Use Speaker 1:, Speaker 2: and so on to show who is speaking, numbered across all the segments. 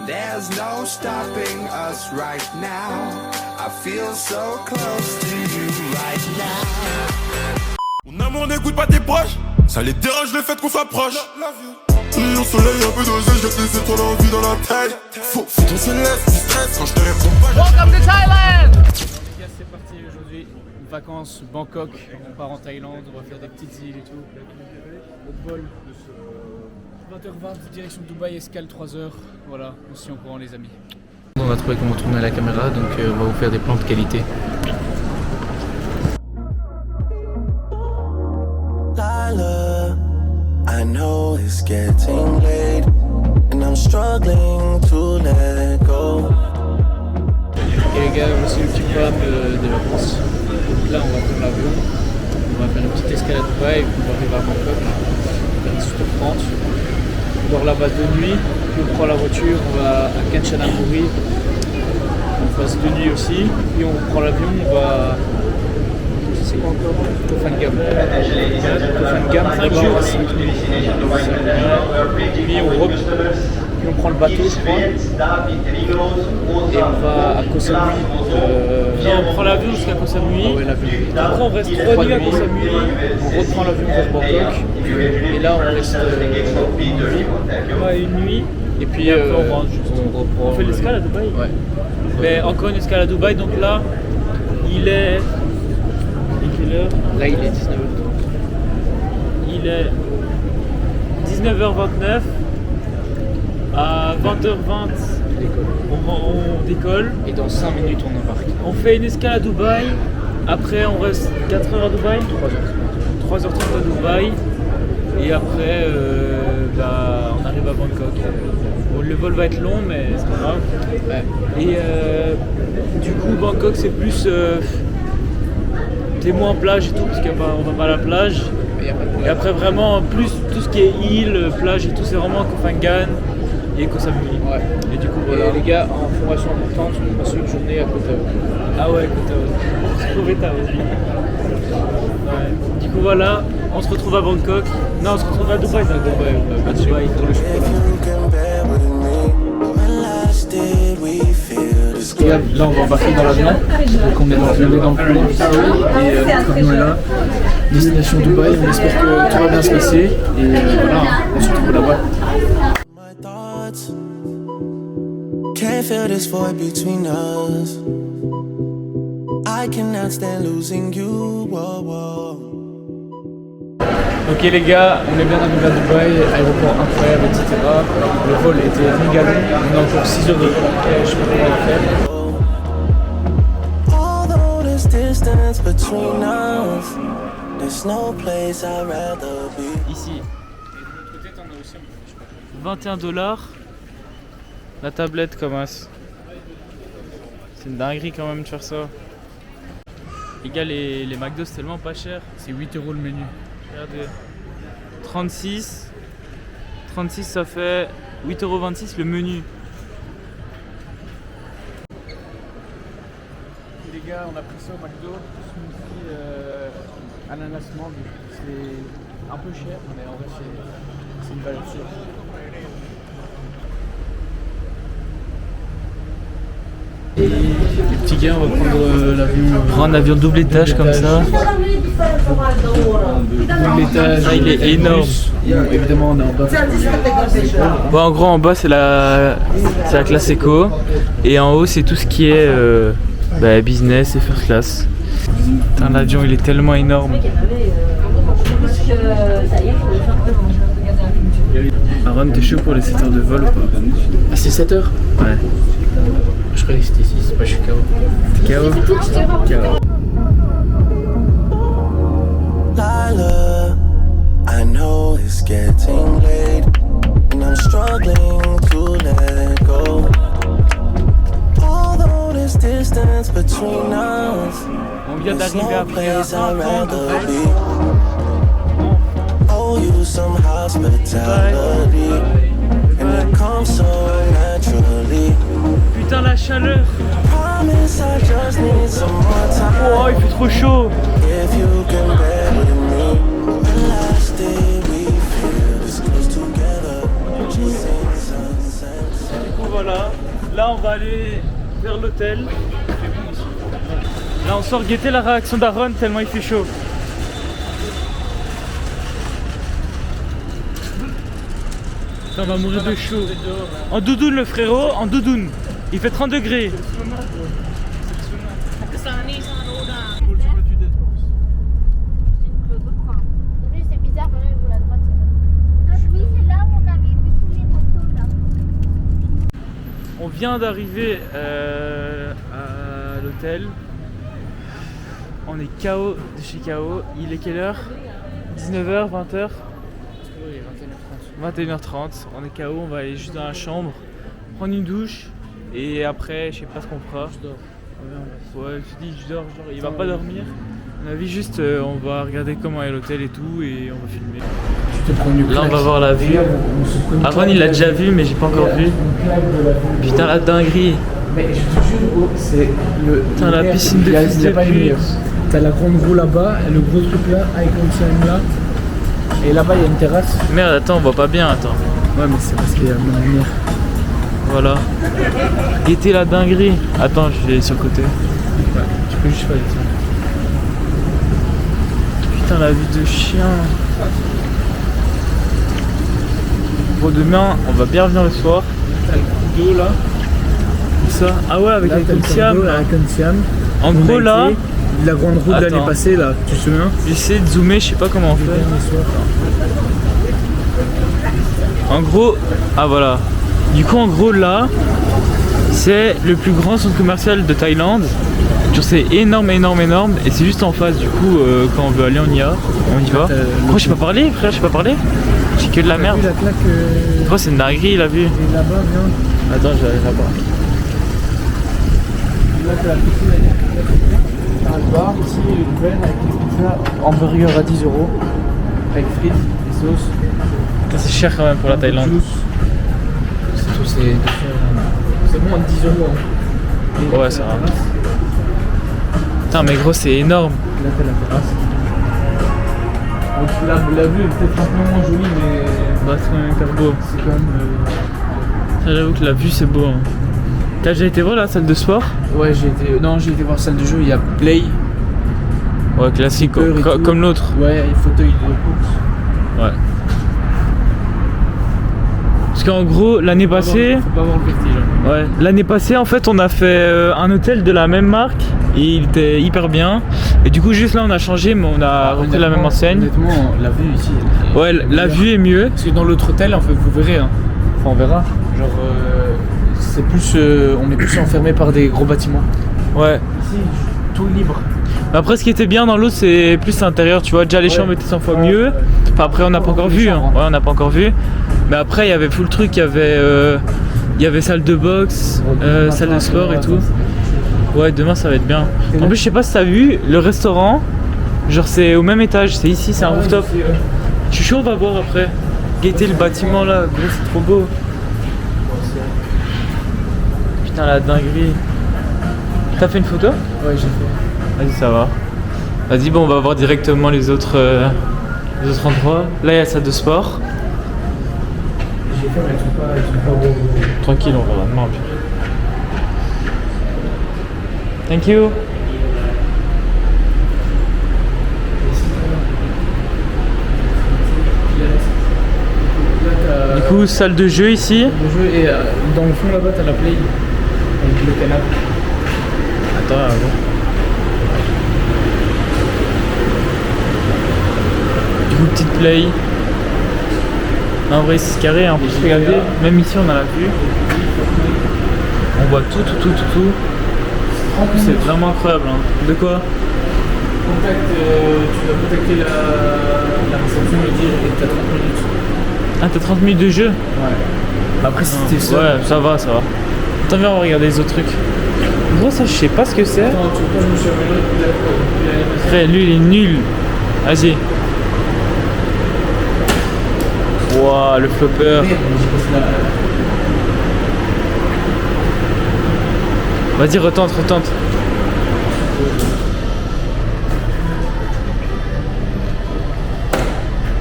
Speaker 1: There's no stopping us right now. I feel so close to you right now.
Speaker 2: Mon amour n'écoute pas tes proches, ça les dérange le fait qu'on s'approche. Rayon soleil un peu dosé, jette les étoiles en vie dans la taille. Faut ton céleste, tu stresses quand je te réponds pas.
Speaker 3: Welcome to Thailand! Les gars, c'est parti aujourd'hui, vacances Bangkok, on part en Thaïlande, on va faire des petites îles et tout. Notre vol, 20h20, direction Dubaï, escale 3h, voilà, on se tient au courant les amis. On va trouver comment tourner la caméra, donc on va vous faire des plans de qualité.
Speaker 4: I know it's getting late and I'm struggling to let go.
Speaker 3: Et les gars, voici le petit programme des vacances. Donc là, on va prendre l'avion, on va faire une petite escale à Dubaï, puis on va arriver à Bangkok, vers 18h30. On dort là-bas de nuit, puis on prend la voiture, on va à Kanchanaburi, on passe de nuit aussi, puis on prend l'avion, on va... C'est quoi encore? Tofangam. Tofangam, 5 jours, 5 nuits. Puis on prend le bateau, je crois. Et on va à Koh Samui. Puis on prend l'avion jusqu'à Koh Samui. Ah ouais, l'avion. Après on reste 3 nuits à Koh Samui. On reprend l'avion vers Bangkok. Et là on reste une nuit. Et puis après on rentre. On fait l'escale à Dubaï. Ouais. Mais encore une escale à Dubaï. Donc là, il est... Là il est 19h30. Il est 19h29. À 20h20 on décolle. Et dans 5 minutes on embarque. On fait une escale à Dubaï. Après on reste 4 heures à Dubaï. 3h30 à Dubaï. Et après on arrive à Bangkok. Bon, le vol va être long mais c'est pas grave. Ouais. Et du coup Bangkok c'est plus... T'es moins en plage et tout parce qu'on va pas à la plage. Et après vraiment plus tout ce qui est île, plage et tout c'est vraiment Koh Phangan et Koh Samui. Ouais. Et du coup voilà. Et les gars, information importante, on passe une journée à Koh Tao. Ah ouais, Koh Tao. C'est trop bêta aussi. Ouais. Du coup voilà, on se retrouve à Bangkok. Non, on se retrouve à Dubaï. À Dubaï pour le chocolat. Là on va embarquer dans l'avion, donc on est dans le couloir et l'avion est là, destination Dubaï, on espère que tout va bien se passer et voilà, on se retrouve là-bas. Can't feel this void between us. I cannot stand losing you. Ok les gars, on est bien arrivé à Dubaï, aéroport incroyable, etc. Le vol était régalé, on a encore 6 heures de vol, je sais pas comment on va faire. Ici, et de l'autre côté t'en as aussi un peu, je crois. $21, la tablette comme as. C'est une dinguerie quand même de faire ça. Les gars, les McDo c'est tellement pas cher, c'est 8 € le menu. Regardez, 36 ça fait 8,26 € le menu. Les gars, on a pris ça au McDo, smoothie ananas mangue. C'est un peu cher, mais en vrai c'est une valeur sûre. Et les petits gars, on va prendre l'avion. Prendre un avion double étage comme ça. Double étage, il est énorme. Évidemment, on est en bas. Bon, en gros, en bas, c'est la classe éco. Et en haut, c'est tout ce qui est business et first class. Putain, l'avion, il est tellement énorme. Aaron, t'es chaud pour les 7 heures de vol ou pas? Ah, c'est 7 heures? Ouais. Je croyais que c'était 6, je suis KO. T'es KO? KO. Lila, I know it's getting late and I'm struggling to let go. Although there's distance between us, on vient d'arriver après un owe you some hospitality and it comes so naturally. Putain la chaleur. Oh il fait trop chaud. Du coup voilà, Là, on va aller vers l'hôtel. Là, on sort guetter la réaction d'Aaron tellement il fait chaud. Ça, on va mourir de chaud. En doudoune, le frérot, en doudoune. Il fait 30 degrés.
Speaker 5: Lui, c'est bizarre, maintenant il roule à droite. Ah oui, c'est là où on avait vu tous les motos là.
Speaker 3: On vient d'arriver à l'hôtel. On est KO de chez KO. Il est quelle heure? 19h, 20h? 21h30. On est KO, on va aller juste dans la chambre, prendre une douche et après, je sais pas ce qu'on fera. Je dors. Ouais, je dis je dors, il va pas dormir. On a vu juste, on va regarder comment est l'hôtel et tout et on va filmer. Là on va voir la vue. Aaron il l'a déjà vu mais j'ai pas encore vu. Putain la dinguerie.
Speaker 6: Mais je te jure, c'est le.
Speaker 3: Putain la piscine de fils de pute.
Speaker 6: T'as la grande roue là-bas, le gros truc là, avec l'enceinte là. Et là-bas il y a une terrasse.
Speaker 3: Merde attends on voit pas bien attends.
Speaker 6: Ouais mais c'est parce qu'il y a ma lumière.
Speaker 3: Voilà. Était la dinguerie. Attends je vais sur le côté.
Speaker 6: Ouais, tu peux juste pas dessus.
Speaker 3: Putain la vue de chien. Bon demain on va bien venir le soir.
Speaker 6: T'as le coup d'eau là.
Speaker 3: Ça. Ah ouais avec
Speaker 6: Là,
Speaker 3: les
Speaker 6: t'as le
Speaker 3: Contiam.
Speaker 6: cordeau avec un Siam.
Speaker 3: En
Speaker 6: On
Speaker 3: gros
Speaker 6: a
Speaker 3: là,
Speaker 6: été, la grande roue de l'année
Speaker 3: Attends.
Speaker 6: passée là, tu te souviens?
Speaker 3: j'essaie de zoomer, je sais pas comment on
Speaker 6: Le
Speaker 3: fait.
Speaker 6: dernier soir.
Speaker 3: En gros, ah voilà. Du coup en gros là, c'est le plus grand centre commercial de Thaïlande. Genre c'est énorme, énorme, énorme. Et c'est juste en face du coup quand on veut aller on y va. Moi j'ai pas parlé frère, j'ai pas parlé. J'ai que de la merde.
Speaker 6: T'as vu la claque
Speaker 3: Gros c'est une dinguerie la vue.
Speaker 6: et là-bas, viens.
Speaker 3: Attends je vais aller là-bas.
Speaker 6: Là t'as la piscine avec un bar, ici une benne avec des pizzas, hamburger à 10 €, avec frites et sauces.
Speaker 3: Putain, c'est cher quand même pour la Thaïlande.
Speaker 6: Juice. C'est tout, c'est moins de 10 €. Hein. Et
Speaker 3: Ouais,
Speaker 6: là,
Speaker 3: ça
Speaker 6: t'as la
Speaker 3: va.
Speaker 6: terrasse.
Speaker 3: Putain mais gros c'est énorme.
Speaker 6: Là t'as la terrasse. Donc, la vue est peut-être un peu moins jolie mais
Speaker 3: Bah c'est quand même hyper beau.
Speaker 6: c'est quand même...
Speaker 3: J'avoue que la vue c'est beau. Hein. T'as déjà été voir la salle de sport?
Speaker 6: Ouais j'ai été voir salle de jeu, il y a Play.
Speaker 3: Ouais classique
Speaker 6: Peur et tout.
Speaker 3: comme l'autre.
Speaker 6: Ouais, et fauteuil de course.
Speaker 3: Ouais. Parce qu'en gros, l'année passée,
Speaker 6: Faut pas avoir le vertige. Hein.
Speaker 3: ouais, l'année passée, en fait, on a fait un hôtel de la même marque et il était hyper bien. Et du coup, juste là, on a changé, mais on a repris la même enseigne.
Speaker 6: Honnêtement, la vue ici.
Speaker 3: Ouais, la vue est mieux.
Speaker 6: Parce que dans l'autre hôtel, en fait, vous verrez. Hein. Enfin, on verra. Genre, c'est plus, on est plus enfermé par des gros bâtiments.
Speaker 3: Ouais.
Speaker 6: Ici, tout libre.
Speaker 3: Mais après, ce qui était bien dans l'autre, c'est plus l'intérieur. Tu vois, déjà les chambres étaient 100 fois mieux. Enfin, après, on n'a pas encore vu. Hein. Ouais, on n'a pas encore vu. Mais après, il y avait full truc. Il y avait salle de boxe, salle de sport et tout. Ouais, demain ça va être bien. En plus, je sais pas si t'as vu le restaurant. Genre, c'est au même étage. C'est ici, c'est un rooftop. Je suis chaud, on va voir après. Guetter le bâtiment là, gros, c'est trop beau. Putain, la dinguerie. T'as fait une photo?
Speaker 6: Ouais, j'ai fait.
Speaker 3: Vas-y, ça va. Vas-y, bon, on va voir directement les autres endroits. Là, il y a la salle de sport.
Speaker 6: J'ai fait, mais ils sont pas beaux.
Speaker 3: Tranquille, on verra demain. Puis. Thank you. Du coup, salle de jeu ici.
Speaker 6: Le jeu et dans le fond là-bas, t'as la Play. Avec le canapé.
Speaker 3: Attends, bon. Du coup, petite play. En vrai, c'est carré. En plus, regardez, même ici, on a la vue. On voit tout. En plus, c'est vraiment incroyable. Hein. De quoi?
Speaker 6: Tu dois contacter la réception et dire et t'as 30 minutes.
Speaker 3: Ah, t'as 30 minutes de jeu?
Speaker 6: Ouais. Bah après, si t'es seul.
Speaker 3: Ouais, ça va. Attends, viens, on va regarder les autres trucs. Gros, ça, je sais pas ce que c'est.
Speaker 6: Attends, tu vois, je me suis remis l'autre.
Speaker 3: Frère, lui, il est nul. Vas-y. Wouah, le flopper. Vas-y, retente.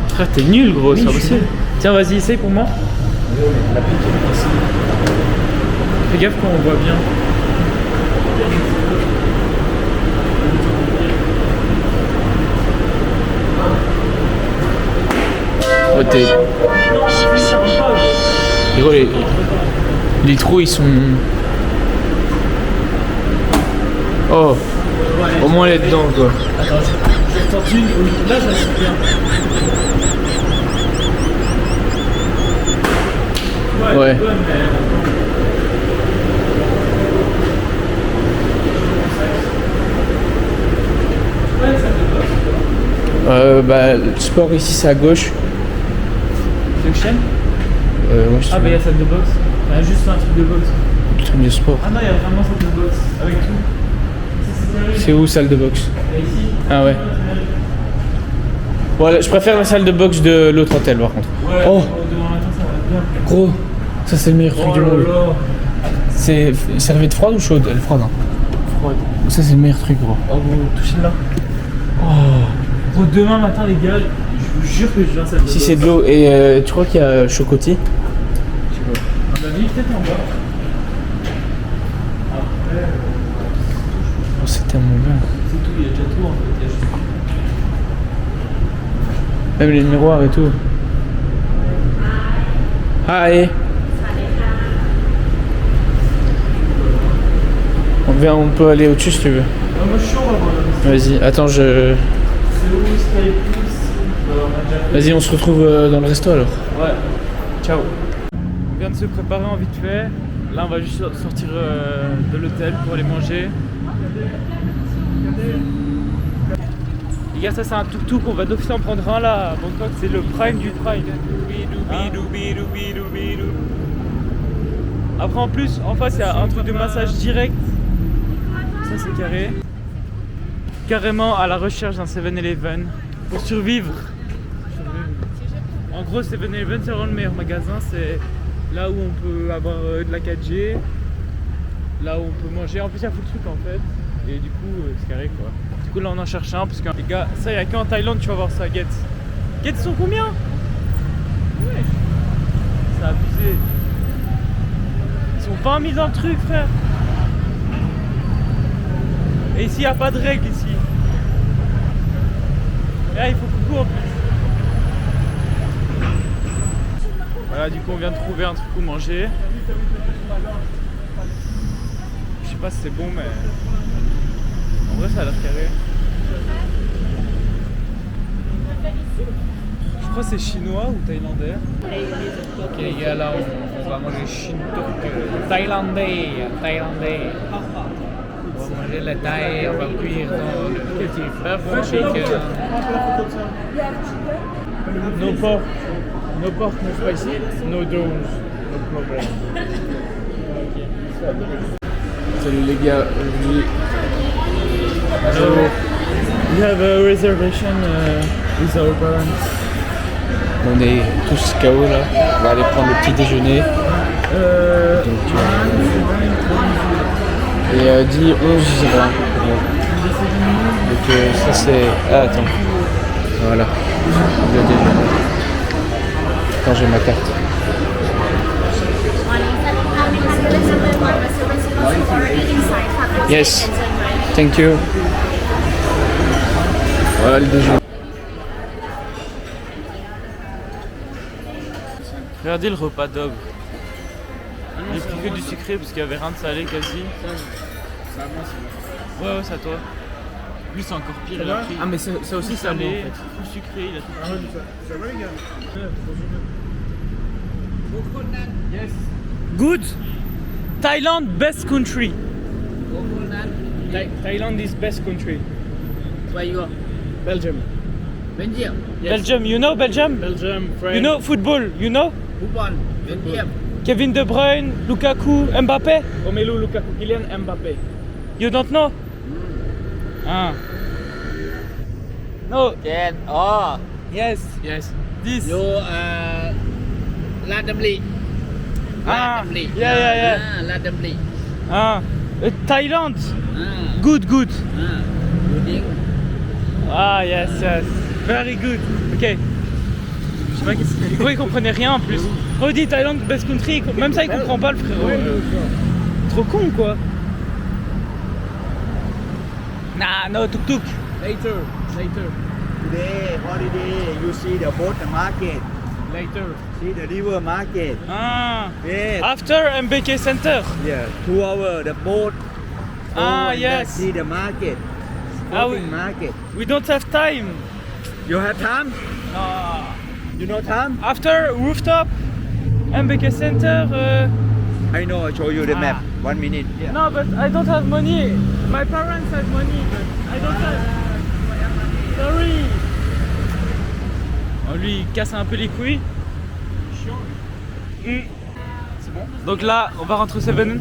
Speaker 3: Frère, t'es nul, gros, c'est pas possible. Tiens, vas-y, essaye pour moi. Fais gaffe quand on voit bien.
Speaker 6: Oh, t'es... Gros, les trous ils sont... Oh, au moins elle est dedans quoi.
Speaker 3: Attends, je tente une. Là, je la suis bien.
Speaker 6: Ouais. Bah, le sport ici c'est à gauche.
Speaker 3: De chaîne?
Speaker 6: Ouais, je
Speaker 3: Ah, bah, il y a salle de boxe. Il y a juste un truc de boxe.
Speaker 6: le truc de sport.
Speaker 3: Ah non, il y a vraiment salle de boxe. Avec tout.
Speaker 6: C'est où salle de boxe?
Speaker 3: Ici.
Speaker 6: Ah ouais. Voilà, je préfère la salle de boxe de l'autre hôtel par contre.
Speaker 3: Ouais,
Speaker 6: Oh,
Speaker 3: demain matin, ça va être bien.
Speaker 6: gros, ça c'est le meilleur truc
Speaker 3: Oh
Speaker 6: du
Speaker 3: là
Speaker 6: monde.
Speaker 3: là.
Speaker 6: C'est serviette froide ou chaude? Elle est froide. Hein.
Speaker 3: Froide.
Speaker 6: Ça c'est le meilleur truc gros.
Speaker 3: Oh, vous touchez là.
Speaker 6: Oh.
Speaker 3: Gros, demain matin, les gars, je vous jure que je viens à salle de boxe.
Speaker 6: Si c'est de l'eau et tu crois qu'il y a Chocotti?
Speaker 3: On a mis peut-être en bas. Après,
Speaker 6: Oh, c'est tellement bien.
Speaker 3: c'est tout, il y a déjà tout en fait. Il y a juste...
Speaker 6: Même les miroirs et tout. Hi. On peut aller au-dessus si tu veux.
Speaker 3: Ah, moi je suis chaud, on va voir.
Speaker 6: Vas-y, attends,
Speaker 3: C'est où Sky Plus?
Speaker 6: Vas-y, on se retrouve dans le resto alors.
Speaker 3: Ouais. Ciao. On vient de se préparer en vite fait. Là, on va juste sortir de l'hôtel pour aller manger. Les gars, ça c'est un tuk-tuk. On va d'office en prendre un là à Bangkok. C'est le prime du prime. Après, en plus, en face, il y a un truc de massage direct. Ça, c'est carré. Carrément à la recherche d'un 7-Eleven pour survivre. En gros, 7-Eleven, c'est vraiment le meilleur magasin. C'est là où on peut avoir de la 4G, là où on peut manger. En plus, il y a full truc en fait. Et du coup, c'est carré quoi. Du coup, là, on en cherche un parce que les gars, ça, il n'y a qu'en Thaïlande, tu vas voir ça. Get. Get, ils sont combien? Ouais. C'est abusé. Ils sont 20 000 dans le truc, frère. Et ici, il n'y a pas de règles ici. Et là, il faut coucou en plus. Voilà, du coup, on vient de trouver un truc où manger. Je sais pas si c'est bon, mais en vrai, ça a l'air carré. Je crois que c'est chinois ou thaïlandais.
Speaker 6: Ok les gars, là on va manger thaïlandais. On va manger le thaï, on va cuire dans le petit bœuf chicken.
Speaker 3: No pork. No pork, no spicy. No drones. No problem.
Speaker 6: Salut les gars, aujourd'hui...
Speaker 3: We have a reservation with our parents.
Speaker 6: On est tous KO là, on va aller prendre le petit déjeuner. Et 10, 11, 01 pour moi. Donc ça c'est... Ah attends, voilà, le déjeuner. Attends, j'ai ma carte. Yes, thank you. Voilà le déjeuner.
Speaker 3: Regardez le repas d'ogre. J'ai pris que du sucré parce qu'il y avait rien de salé quasi. Ouais, c'est à toi. Lui, c'est encore pire. Il a pris
Speaker 6: Ah mais ça aussi c'est à moi
Speaker 3: salé,
Speaker 6: en fait.
Speaker 3: tout sucré, il a tout pris. Yes. Good. Thailand, best country. Thailand is best country.
Speaker 7: Where you are?
Speaker 3: Belgium.
Speaker 7: Belgium.
Speaker 3: Belgium, you know Belgium?
Speaker 6: Belgium, France.
Speaker 3: You know football, you know?
Speaker 7: Football. Belgium.
Speaker 3: Kevin De Bruyne, Lukaku, Mbappé?
Speaker 6: Romelu Lukaku, Kylian Mbappé.
Speaker 3: You don't know? Ah. No.
Speaker 7: Can. Oh,
Speaker 3: Yes.
Speaker 6: Yes.
Speaker 3: This.
Speaker 7: you randomly.
Speaker 3: Ah.
Speaker 7: Randomly.
Speaker 3: Yeah.
Speaker 7: Randomly.
Speaker 3: Ah. Thailand.
Speaker 7: Ah.
Speaker 3: Good.
Speaker 7: Ah. Good.
Speaker 3: Ah, yes. Very good. Ok. Je sais pas qu'est-ce qu'il comprenait rien en plus. Redis Thaïlande, best country. Même ça, il comprend pas le frérot. Trop con quoi. Nah, no tuk-tuk.
Speaker 6: Later.
Speaker 8: Today, holiday, you see the boat market.
Speaker 6: Later.
Speaker 8: See the river market.
Speaker 3: Ah.
Speaker 8: Yes.
Speaker 3: After MBK Center.
Speaker 8: Yeah, 2 hours the boat.
Speaker 3: Ah,
Speaker 8: and
Speaker 3: yes.
Speaker 8: See the market.
Speaker 3: Ah,
Speaker 8: Floating market.
Speaker 3: We don't have time.
Speaker 8: You have time?
Speaker 3: Ah.
Speaker 8: You know time?
Speaker 3: After rooftop, MBK Center.
Speaker 8: I know, I show you the map.
Speaker 3: Ah.
Speaker 8: 1 minute. Yeah.
Speaker 3: No, but I don't have money. My parents have money, but I don't have. Sorry. Oh, lui, il casse un peu les couilles. C'est bon. Donc là, on va rentrer au Seven.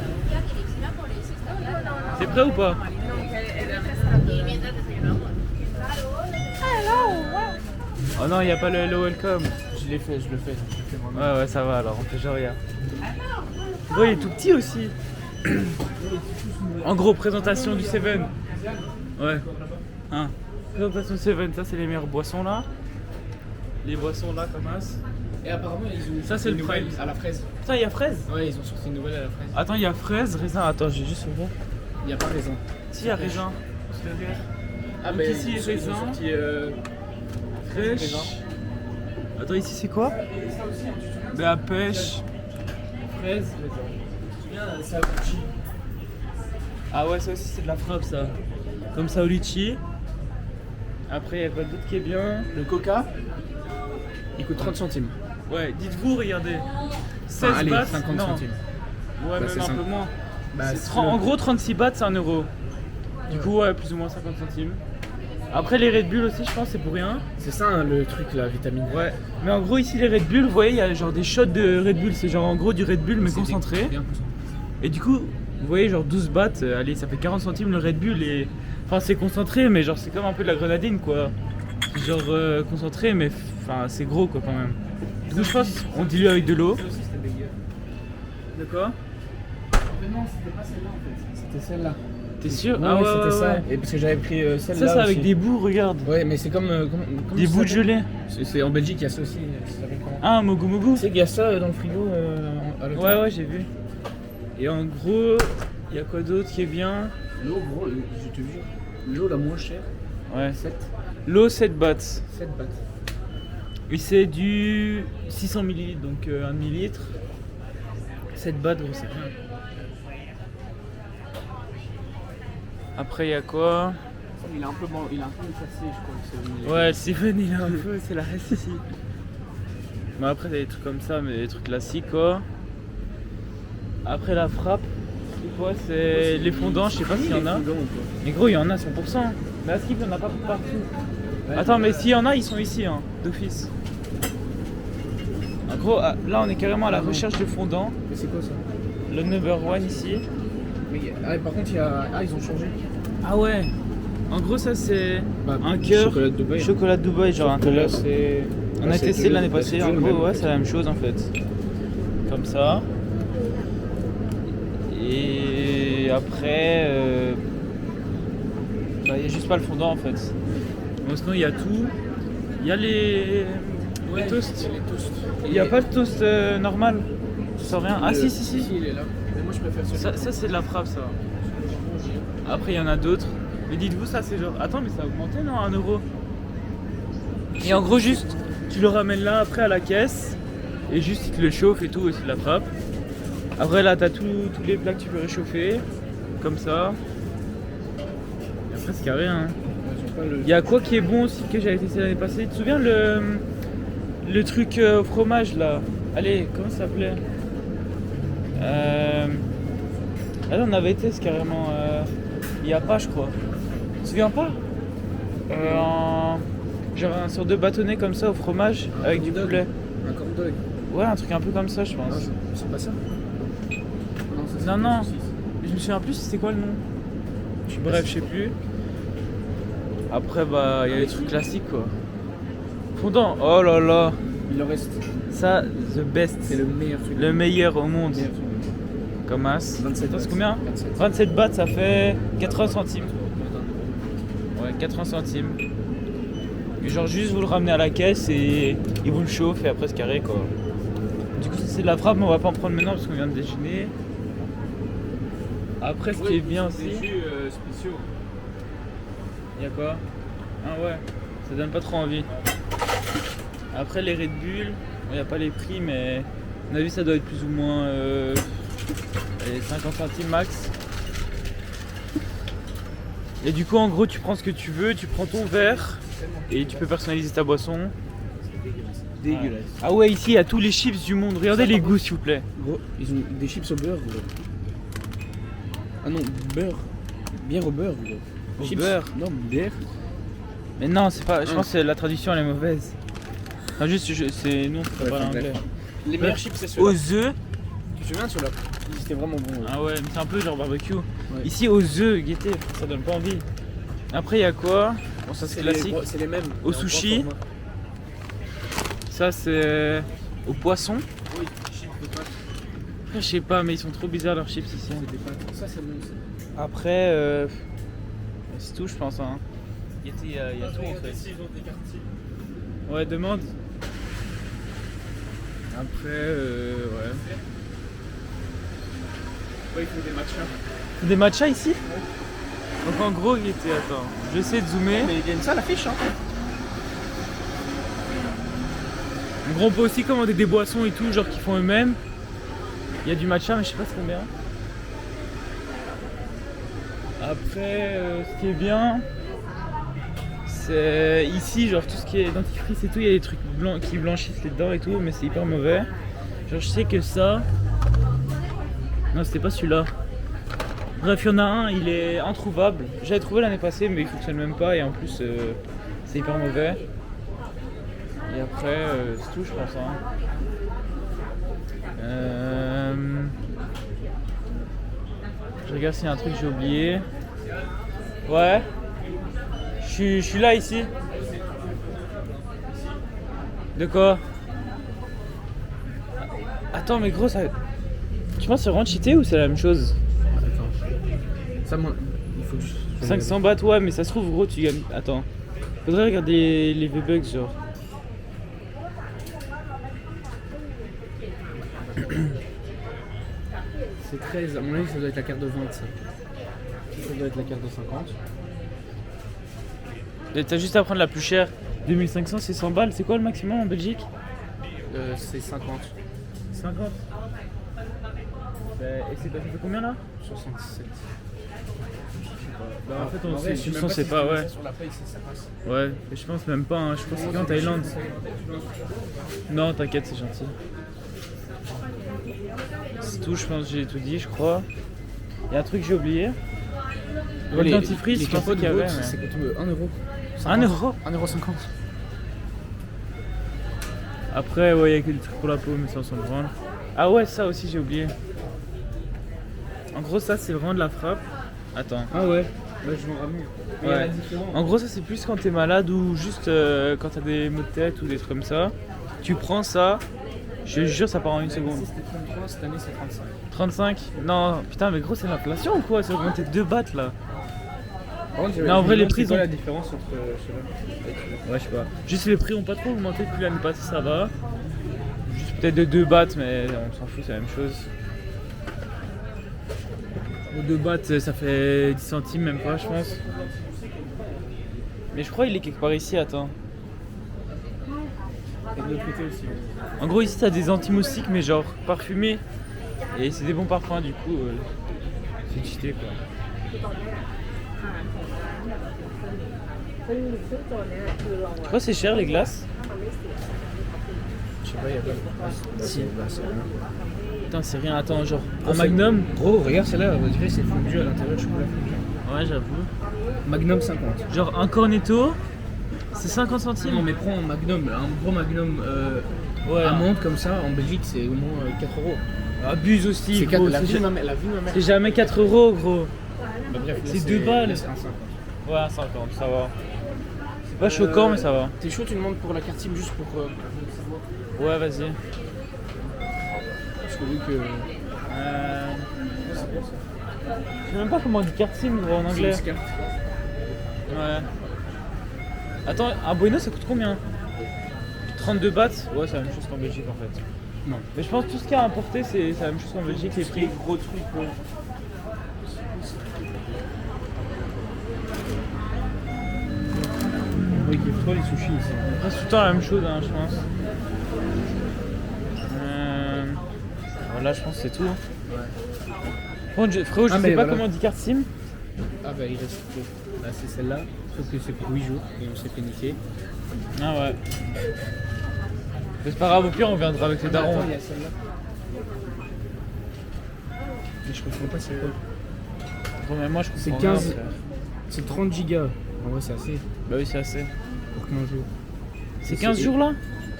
Speaker 3: C'est prêt ou pas? Oh non, il n'y a pas le hello welcome.
Speaker 6: Je le fais moi-même.
Speaker 3: Ouais, ça va alors, on fait genre rien. Bon, il est tout petit aussi. En gros, présentation du Seven. Ouais. Hein. Présentation du Seven, ça c'est les meilleures boissons là. Les boissons là comme as.
Speaker 6: Et apparemment, ils ont
Speaker 3: Ça, c'est
Speaker 6: une
Speaker 3: le
Speaker 6: nouvelle
Speaker 3: prime.
Speaker 6: à la fraise.
Speaker 3: Putain, il y a fraise.
Speaker 6: Ouais, ils ont sorti une nouvelle à la fraise.
Speaker 3: Attends, il y a fraise, raisin. Attends, j'ai juste ouvert.
Speaker 6: Il n'y a pas raisin.
Speaker 3: Si, il y a raisin.
Speaker 6: Ah,
Speaker 3: Donc
Speaker 6: mais
Speaker 3: ici,
Speaker 6: ils ont
Speaker 3: raisin.
Speaker 6: sorti
Speaker 3: Fraîche.
Speaker 6: raisin.
Speaker 3: Attends, ici c'est quoi? De la pêche.
Speaker 6: Fraise, ça Gucci.
Speaker 3: Ah ouais, ça aussi c'est de la frappe ça. Comme ça au litchi. Après, il y a quoi d'autre qui est bien?
Speaker 6: Le coca, il coûte 30 centimes.
Speaker 3: Ouais, dites-vous, regardez. 16
Speaker 6: Enfin, allez,
Speaker 3: bahts,
Speaker 6: 50
Speaker 3: non.
Speaker 6: centimes.
Speaker 3: Ouais,
Speaker 6: Bah,
Speaker 3: même
Speaker 6: c'est
Speaker 3: un
Speaker 6: cinq.
Speaker 3: peu moins.
Speaker 6: Bah,
Speaker 3: C'est
Speaker 6: c'est
Speaker 3: 30
Speaker 6: le-
Speaker 3: En gros, 36 bahts, c'est 1 euro. Du coup, ouais, plus ou moins 50 centimes. Après, les Red Bull aussi, je pense, c'est pour rien.
Speaker 6: C'est ça hein, le truc, la vitamine.
Speaker 3: Ouais. Mais en gros, ici, les Red Bull, vous voyez, il y a genre des shots de Red Bull. C'est genre en gros du Red Bull, mais
Speaker 6: C'est
Speaker 3: concentré.
Speaker 6: bien concentré.
Speaker 3: Et du coup, vous voyez, genre 12 bahts, allez, ça fait 40 centimes le Red Bull. Et... Enfin, c'est concentré, mais genre, c'est comme un peu de la grenadine, quoi. C'est genre concentré, mais enfin, c'est gros, quoi, quand même. Du coup, je pense, on dilue avec de l'eau.
Speaker 6: Ça aussi, c'était dégueu.
Speaker 3: De quoi?
Speaker 6: Mais non, c'était pas celle-là en fait. C'était celle-là.
Speaker 3: T'es sûr?
Speaker 6: Ouais,
Speaker 3: Ah ouais,
Speaker 6: c'était ça.
Speaker 3: ouais.
Speaker 6: Et parce que j'avais pris celle-là.
Speaker 3: Ça, c'est avec
Speaker 6: aussi.
Speaker 3: des bouts, regarde.
Speaker 6: Ouais, mais c'est comme.
Speaker 3: Des bouts de gelée.
Speaker 6: C'est en Belgique, il y a ça aussi. Ça s'appelle comment?
Speaker 3: Ah, un mogu mogu.
Speaker 6: Tu sais qu'il y a ça dans le frigo à l'hôtel.
Speaker 3: Ouais, j'ai vu. Et en gros, il y a quoi d'autre qui est bien?
Speaker 6: L'eau, gros, je te jure. L'eau la moins chère,
Speaker 3: Ouais.
Speaker 6: 7
Speaker 3: L'eau, 7 bahts.
Speaker 6: 7 bahts.
Speaker 3: Et c'est du 600 ml, donc 1 millilitre. 7 bahts, gros, c'est bien. Après, il y a quoi?
Speaker 6: Il a un peu cassé, je crois.
Speaker 3: Ouais, le Seven, il est un peu, c'est la reste ici. Mais après, t'as des trucs comme ça, mais des trucs classiques, quoi. Après, la frappe, c'est quoi? C'est les fondants, je sais pas s'il y en a. Mais gros, il y en a 100%. Mais à Skip, il n'y en a pas partout. Attends, mais s'il y en a, ils sont ici, hein, d'office. En gros, là, on est carrément à la recherche de fondants.
Speaker 6: Mais c'est quoi ça?
Speaker 3: Le number one ici.
Speaker 6: Par contre, il y a. Ah, ils ont changé.
Speaker 3: Ah ouais. En gros, ça c'est
Speaker 6: Bah,
Speaker 3: un cœur.
Speaker 6: chocolat de Dubaï.
Speaker 3: Chocolat de Dubaï, genre un
Speaker 6: Là,
Speaker 3: cœur.
Speaker 6: c'est.
Speaker 3: On a testé l'année passée. En gros, ouais,
Speaker 6: ouais.
Speaker 3: c'est la même chose en fait. Comme ça. Et après, bah, il n'y a juste pas le fondant en fait. Bon, sinon, il y a tout. Il y a les toasts.
Speaker 6: Les toasts.
Speaker 3: Il n'y a pas de toast normal. Tu sens rien. Ah si.
Speaker 6: Si, il est là. Mais moi, je préfère celui-là.
Speaker 3: Ça c'est de la frappe ça. Après il y en a d'autres. Mais dites-vous ça c'est genre... Attends mais ça a augmenté non, 1 euro. Et en gros juste tu le ramènes là après à la caisse. Et juste il te le chauffe et tout et c'est de la frappe. Après là t'as tous les plats que tu peux réchauffer. Comme ça. Et après c'est carré hein. Il y a quoi qui est bon aussi que j'avais testé l'année passée. Tu te souviens le truc au fromage là? Allez, comment ça s'appelait? Là on avait été carrément. Il n'y a pas je crois. Tu te souviens pas? Genre un sorte de bâtonnet comme ça au fromage avec du poulet.
Speaker 6: Un corn dog.
Speaker 3: Ouais, un truc un peu comme ça je pense.
Speaker 6: C'est pas ça?
Speaker 3: Non. Je me souviens plus c'était quoi le nom. Bref, je sais plus. Après bah il y a les trucs classiques quoi. Fondant, oh là là.
Speaker 6: Il en reste.
Speaker 3: Ça, the best.
Speaker 6: C'est le meilleur truc.
Speaker 3: Le meilleur au monde.
Speaker 6: meilleur truc.
Speaker 3: Comme as.
Speaker 6: 27
Speaker 3: Attends, c'est
Speaker 6: bahts.
Speaker 3: combien?
Speaker 6: 27.
Speaker 3: 27 bahts, ça fait 80 centimes. Ouais, 80 centimes. Et genre juste vous le ramenez à la caisse et il vous le chauffe et après c'est carré quoi. Du coup c'est de la frappe mais on va pas en prendre maintenant parce qu'on vient de déjeuner. Après, ce qui est bien aussi,
Speaker 6: Des jus spéciaux.
Speaker 3: il y a quoi? Ah ouais, ça donne pas trop envie. Après, les Red Bull, il n'y a pas les prix, mais à mon avis, ça doit être plus ou moins allez, 50 centimes max. Et du coup, en gros, tu prends ce que tu veux, tu prends ton verre et tu peux personnaliser ta boisson.
Speaker 6: Dégueulasse.
Speaker 3: Ah ouais, ici, il y a tous les chips du monde. Regardez les goûts, s'il vous plaît.
Speaker 6: Gros, ils ont des chips au beurre, gros. Ah non, beurre. Bière au beurre, gros.
Speaker 3: Au
Speaker 6: Chips.
Speaker 3: beurre.
Speaker 6: Non, bière.
Speaker 3: Mais non, c'est pas. Je pense que la traduction elle est mauvaise. Enfin, juste, c'est non, c'est
Speaker 6: Ouais,
Speaker 3: pas
Speaker 6: enfin,
Speaker 3: l'anglais.
Speaker 6: bref. Les meilleurs chips, c'est ceux-là.
Speaker 3: Aux œufs.
Speaker 6: Tu te souviens de ceux-là? C'était vraiment bon. Ouais.
Speaker 3: Ah ouais, mais c'est un peu genre barbecue. Ici, aux œufs, gaieté, ça donne pas envie. Après, il y a quoi? Bon, ça c'est classique.
Speaker 6: C'est les mêmes.
Speaker 3: Au
Speaker 6: mais en
Speaker 3: sushi.
Speaker 6: grand format.
Speaker 3: Ça c'est au poisson.
Speaker 6: Oui, chips de pâtes.
Speaker 3: Après, je sais pas, mais ils sont trop bizarres leurs chips ici.
Speaker 6: C'est des pâtes. Ça, c'est bon. Ça.
Speaker 3: Après, c'est tout, je pense. Hein. Il y a tout en fait. Ouais, demande. Après, ouais.
Speaker 6: Ouais, il faut des matchas.
Speaker 3: Des matchas ici? Donc en gros, il était. Attends, je vais essayer de zoomer.
Speaker 6: Mais il y a une salle affiche, hein.
Speaker 3: En gros, on peut aussi commander des boissons et tout, genre qui font eux-mêmes. Il y a du matcha, mais je sais pas c'est combien. Après, ce qui est bien, c'est ici, genre tout ce qui est dentifrice et tout, il y a des trucs blancs qui blanchissent les dents et tout, mais c'est hyper mauvais. Genre, je sais que ça. Non, c'était pas celui-là. Bref, il y en a un, il est introuvable. J'avais trouvé l'année passée, mais il fonctionne même pas et en plus, c'est hyper mauvais. Et après, c'est tout, je pense. Hein. Je regarde s'il y a un truc que j'ai oublié. Ouais. Je suis là ici. De quoi? Attends, mais gros, ça. Tu penses que c'est vraiment cheaté ou c'est la même chose?
Speaker 6: Attends. Ça, moi, il faut que je.
Speaker 3: 500 bahts, ouais, mais ça se trouve, gros, tu gagnes. Attends. Faudrait regarder les V-Bucks, genre.
Speaker 6: C'est 13, à mon avis ça doit être la carte de 20 ça. Ça doit être la carte de 50.
Speaker 3: Et t'as juste à prendre la plus chère. 2500, c'est 100 balles. C'est quoi le maximum en Belgique?
Speaker 6: C'est 50.
Speaker 3: 50. Et c'est fait combien là?
Speaker 6: 67.
Speaker 3: Bah, en fait, on
Speaker 6: vrai,
Speaker 3: sait,
Speaker 6: je sais
Speaker 3: on
Speaker 6: même pas
Speaker 3: sait
Speaker 6: si
Speaker 3: pas,
Speaker 6: tu mets
Speaker 3: ouais.
Speaker 6: ça sur la paye, ça passe.
Speaker 3: Ouais, mais je pense même pas, hein. Je pense que c'est en Thaïlande. Non, t'inquiète, c'est gentil. C'est tout, je pense que j'ai tout dit, je crois. Il y a un truc que j'ai oublié. Le dentifrice, je pensais qu'il y avait.
Speaker 6: Ça coûte 1 euro.
Speaker 3: 1 euro?
Speaker 6: 1,50€.
Speaker 3: Après, ouais, il y a que des trucs pour la peau, mais ça on s'en branle. Ah ouais, ça aussi j'ai oublié. En gros, ça c'est vraiment de la frappe. Attends.
Speaker 6: Ah ouais. Bah je m'en ramène.
Speaker 3: Ouais. En gros, ça c'est plus quand t'es malade ou juste quand t'as des maux de tête ou des trucs comme ça. Tu prends ça, je te jure, ça part en une seconde.
Speaker 6: Si c'était 33, cette année c'est 35.
Speaker 3: 35? Non, putain, mais gros, c'est l'inflation ou quoi? C'est augmenté de 2 bahts là.
Speaker 6: Non,
Speaker 3: en vrai, les prix
Speaker 6: c'est quoi
Speaker 3: ont-
Speaker 6: la différence entre ceux-là?
Speaker 3: Ouais, je sais pas. Juste les prix ont pas trop augmenté depuis l'année passée, ça va. Juste peut-être de 2 bahts, mais on s'en fout, c'est la même chose. Ou 2 bahts, ça fait 10 centimes, même pas, je pense. Mais je crois qu'il est quelque part ici, attends.
Speaker 6: Et de l'autre côté aussi.
Speaker 3: En gros, ici, t'as des anti-moustiques, mais genre parfumés. Et c'est des bons parfums, du coup, c'est cheaté quoi. Je crois que c'est cher les glaces.
Speaker 6: Je sais pas, il y a pas de.
Speaker 3: Si.
Speaker 6: C'est rien.
Speaker 3: Putain, c'est rien, attends, genre un Magnum.
Speaker 6: Gros, regarde celle-là, on dirait que c'est fondu à l'intérieur, chocolat fondu.
Speaker 3: Ouais, j'avoue.
Speaker 6: Magnum 50.
Speaker 3: Genre un cornetto, c'est 50 centimes.
Speaker 6: Non mais prends un Magnum, un gros Magnum
Speaker 3: Ouais.
Speaker 6: amande comme ça, en Belgique c'est au moins 4 euros.
Speaker 3: Abuse aussi,
Speaker 6: C'est
Speaker 3: gros.
Speaker 6: la
Speaker 3: C'est
Speaker 6: vie de ma mère.
Speaker 3: c'est jamais 4 euros, gros.
Speaker 6: Bah, bref, là,
Speaker 3: c'est 2 balles.
Speaker 6: là, c'est un 50.
Speaker 3: Ouais, 50, ça va. C'est pas choquant, mais ça va.
Speaker 6: T'es chaud, tu demandes pour la carte SIM juste pour savoir.
Speaker 3: Ouais, vas-y.
Speaker 6: Parce que vu que.
Speaker 3: Je sais même pas comment on dit carte SIM gros, en anglais.
Speaker 6: C'est une carte.
Speaker 3: Ouais. Attends, un bueno ça coûte combien? 32 bahts? Ouais, c'est la même chose qu'en Belgique en fait.
Speaker 6: Non.
Speaker 3: Mais je pense que tout ce qu'il y a à importer, c'est la même chose qu'en Belgique, les prix.
Speaker 6: Gros truc, Oui, kiffe trop les sushis ici.
Speaker 3: Après, c'est tout le temps la même chose, hein, je pense. Voilà, je pense que c'est tout. Bon, frérot, je
Speaker 6: Ah,
Speaker 3: sais
Speaker 6: mais
Speaker 3: pas
Speaker 6: voilà.
Speaker 3: comment on dit carte SIM.
Speaker 6: Ah bah il reste trop. Là c'est celle-là, sauf que c'est pour 8 jours et on s'est fait niquer.
Speaker 3: Ah ouais. Mais c'est pas grave, au pire, on viendra avec les darons.
Speaker 6: Attends, il y a celle-là. Mais je comprends pas c'est quoi.
Speaker 3: Bon, mais moi, je comprends
Speaker 6: C'est
Speaker 3: rien,
Speaker 6: 15.
Speaker 3: frère.
Speaker 6: C'est 30 gigas. En vrai c'est assez
Speaker 3: Bah oui, c'est assez.
Speaker 6: pour 15 jours.
Speaker 3: C'est 15 jours là?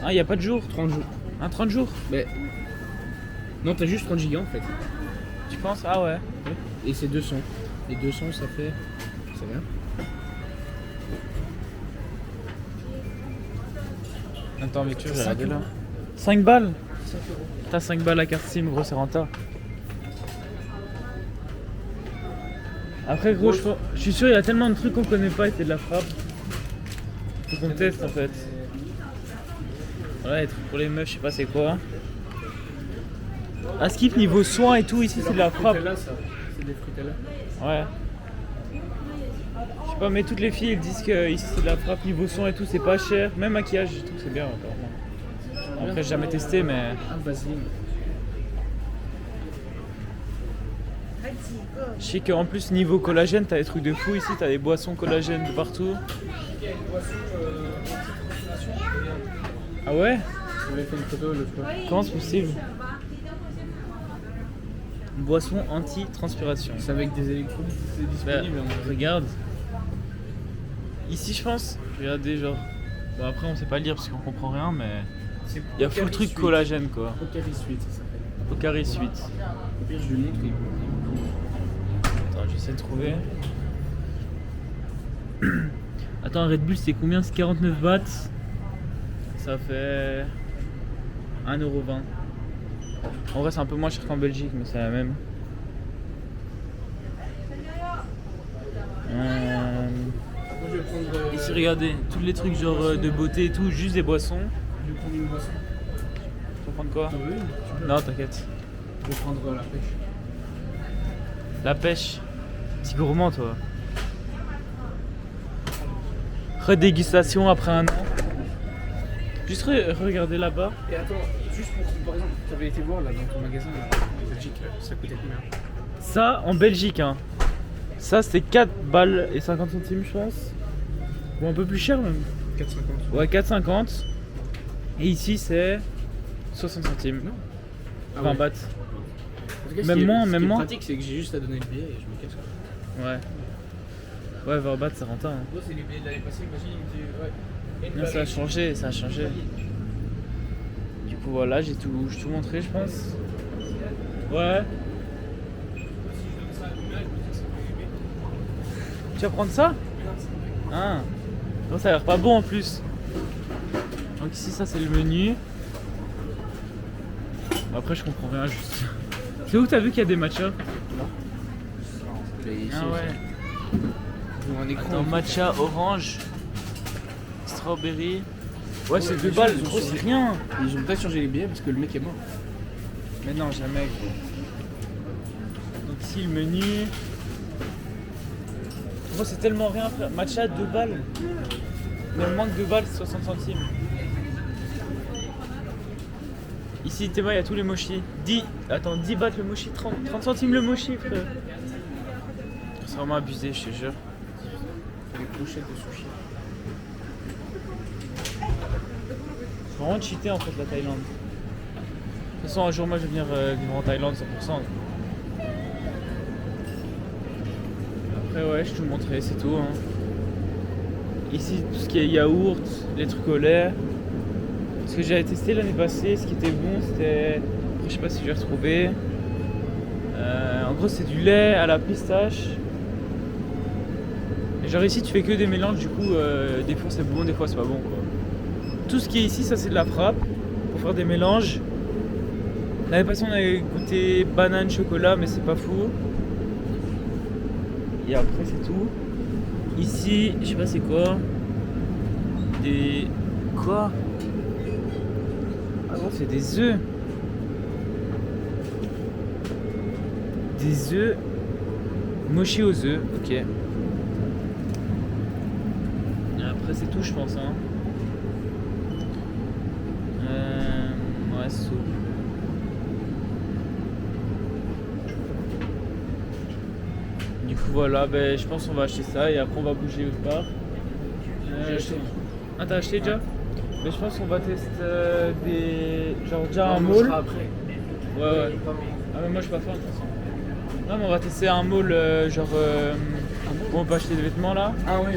Speaker 3: Ah, y a pas de jours?
Speaker 6: 30 jours.
Speaker 3: Un 30 jours?
Speaker 6: Mais. Non t'as juste 30 gigas en fait.
Speaker 3: Tu penses? Ah ouais.
Speaker 6: Et c'est 200. Et 200 ça fait. C'est bien.
Speaker 3: Attends, mais tu veux,
Speaker 6: C'est
Speaker 3: j'ai regardé
Speaker 6: 5
Speaker 3: là.
Speaker 6: euros.
Speaker 3: 5 balles?
Speaker 6: 5 euros.
Speaker 3: T'as 5 balles à carte SIM, gros, c'est rentable. Après, gros, je suis sûr, il y a tellement de trucs qu'on connaît pas et c'est de la frappe. Faut qu'on teste en fait. Voilà, les trucs pour les meufs, je sais pas c'est quoi. À skip niveau soins et tout, ici c'est de la frappe.
Speaker 6: Là ça. C'est des frutella.
Speaker 3: Ouais. Je sais pas, mais toutes les filles elles disent que ici c'est de la frappe niveau soins et tout, c'est pas cher. Même maquillage, je trouve que c'est bien encore. Après, j'ai jamais testé, mais.
Speaker 6: Ah Vaseline.
Speaker 3: Je sais qu'en plus, niveau collagène, t'as des trucs de fou ici, t'as des boissons collagène de partout. Ah ouais?
Speaker 6: J'avais fait une photo le fois.
Speaker 3: Comment c'est possible? Boisson anti-transpiration.
Speaker 6: C'est avec des électrolytes, c'est
Speaker 3: Bah,
Speaker 6: disponible. hein.
Speaker 3: regarde. Ici, je pense. Regardez, genre. Bon, après, on sait pas lire parce qu'on comprend rien, mais.
Speaker 6: C'est
Speaker 3: Il y a full
Speaker 6: Pocari
Speaker 3: truc
Speaker 6: Sweet.
Speaker 3: collagène quoi.
Speaker 6: Pocari Sweet ça s'appelle.
Speaker 3: Pocari Sweet.
Speaker 6: Au pire je lui montre et
Speaker 3: Attends, j'essaie de trouver. Attends, un Red Bull c'est combien? C'est 49 bahts. Ça fait 1,20€. En vrai, c'est un peu moins cher qu'en Belgique, mais c'est la même.
Speaker 6: Moi je vais prendre.
Speaker 3: Ici, regardez, tous les trucs genre de beauté et tout, juste des boissons.
Speaker 6: Je vais prendre une boisson.
Speaker 3: Tu vas prendre quoi?
Speaker 6: T'en veux une? Tu peux.
Speaker 3: Non, t'inquiète.
Speaker 6: Je vais prendre la pêche.
Speaker 3: La pêche. Petit gourmand, toi. Redégustation après un an. Juste regardez là-bas.
Speaker 6: Et attends, juste pour par exemple, tu avais été voir là dans ton magasin là, en Belgique, là, ça coûtait combien?
Speaker 3: Ça, en Belgique, hein. Ça, c'était 4 balles et 50 centimes, je pense. Ou un peu plus cher, même.
Speaker 6: 4,50.
Speaker 3: Ouais, 4,50. Et ici, c'est 60 centimes.
Speaker 6: Non.
Speaker 3: 20 bahts.
Speaker 6: En tout cas,
Speaker 3: Même moins,
Speaker 6: ce
Speaker 3: même
Speaker 6: qui est
Speaker 3: moins.
Speaker 6: pratique, c'est que j'ai juste à donner le billet et je me casse.
Speaker 3: Ouais. Ouais, 20 bahts, c'est rentable. Hein.
Speaker 6: Moi, c'est les billets de l'année passée, imagine, il me dit ouais.
Speaker 3: Non, ça a changé, ça a changé. Du coup, voilà, j'ai tout montré, je pense. Ouais. Tu vas prendre ça? Ah. Non, ça a l'air pas bon en plus. Donc ici, ça c'est le menu. Après, je comprends rien juste. C'est où t'as vu qu'il y a des matchas? Ah ouais.
Speaker 6: Un écran.
Speaker 3: Attends, matcha orange, strawberry. Ouais, c'est 2 balles, gros, c'est rien.
Speaker 6: Ils ont peut-être changé les billets parce que le mec est mort.
Speaker 3: Mais non, jamais, gros. Donc ici, le menu. Gros, c'est tellement rien, frère. Matcha, 2 balles. Même moins que 2 balles, c'est 60 centimes. Ici, Théma, il y a tous les mochis. 10 bahts le mochi, 30 centimes le mochi, frère. C'est vraiment abusé, je te jure.
Speaker 6: Les pochettes de sushi.
Speaker 3: Faut vraiment cheater en fait la Thaïlande. De toute façon, un jour, moi, je vais venir vivre en Thaïlande 100%. Après, ouais, je te montrer, c'est tout. Hein. Ici, tout ce qui est yaourt, les trucs au lait. Ce que j'avais testé l'année passée, ce qui était bon, c'était. Après, je sais pas si je vais retrouver. En gros, c'est du lait à la pistache. Et genre, ici, tu fais que des mélanges, du coup, des fois c'est bon, des fois c'est pas bon quoi. Tout ce qui est ici, ça c'est de la frappe pour faire des mélanges. L'année passée, on avait goûté banane, chocolat, mais c'est pas fou. Et après, c'est tout. Ici, je sais pas c'est quoi. Des. Quoi? Ah bon, c'est des œufs. Des œufs Mochi aux œufs, ok. Et après c'est tout je pense hein. Ouais c'est tout. Du coup voilà, ben, je pense qu'on va acheter ça et après on va bouger autre part.
Speaker 6: J'ai acheté.
Speaker 3: Ah t'as acheté déjà? Mais je pense qu'on va tester des... genre déjà un
Speaker 6: On
Speaker 3: mall.
Speaker 6: sera après.
Speaker 3: Ouais. Ah mais moi je suis pas fan de toute façon. Non mais on va tester un mall genre où on peut acheter des vêtements là.
Speaker 6: Ah oui.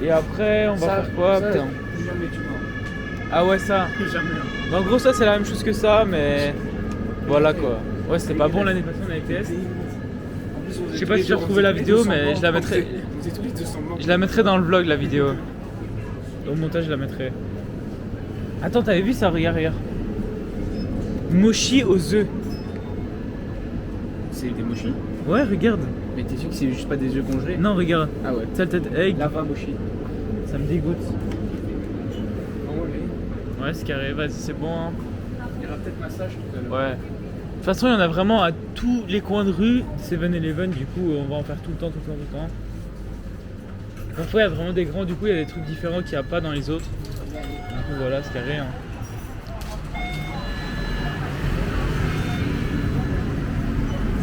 Speaker 3: Et après on va
Speaker 6: Ça,
Speaker 3: faire quoi
Speaker 6: ça,
Speaker 3: putain.
Speaker 6: plus jamais tu vois.
Speaker 3: Ah ouais ça.
Speaker 6: Jamais.
Speaker 3: En gros ça c'est la même chose que ça mais voilà quoi. Ouais c'était pas bon l'année passée on avait testé. Je sais pas si j'ai retrouvé la vidéo mais je la mettrai. Je la mettrai dans le vlog la vidéo. Au montage je la mettrai. Attends t'avais vu ça? Regarde. Mochi aux œufs.
Speaker 6: C'est des mochi.
Speaker 3: Ouais regarde.
Speaker 6: Mais t'es sûr que c'est juste pas des œufs congelés?
Speaker 3: Non regarde.
Speaker 6: Ah ouais.
Speaker 3: Ça tête egg.
Speaker 6: Lava mochi.
Speaker 3: Ça me dégoûte.
Speaker 6: Oh, ouais.
Speaker 3: Ouais c'est carré, vas-y c'est bon hein.
Speaker 6: Il y aura peut-être massage tout à l'heure.
Speaker 3: Ouais. De toute façon il y en a vraiment à tous les coins de rue 7-Eleven, du coup on va en faire tout le temps. Parfois il y a vraiment des grands, du coup il y a des trucs différents qu'il n'y a pas dans les autres. Du coup voilà c'est carré hein.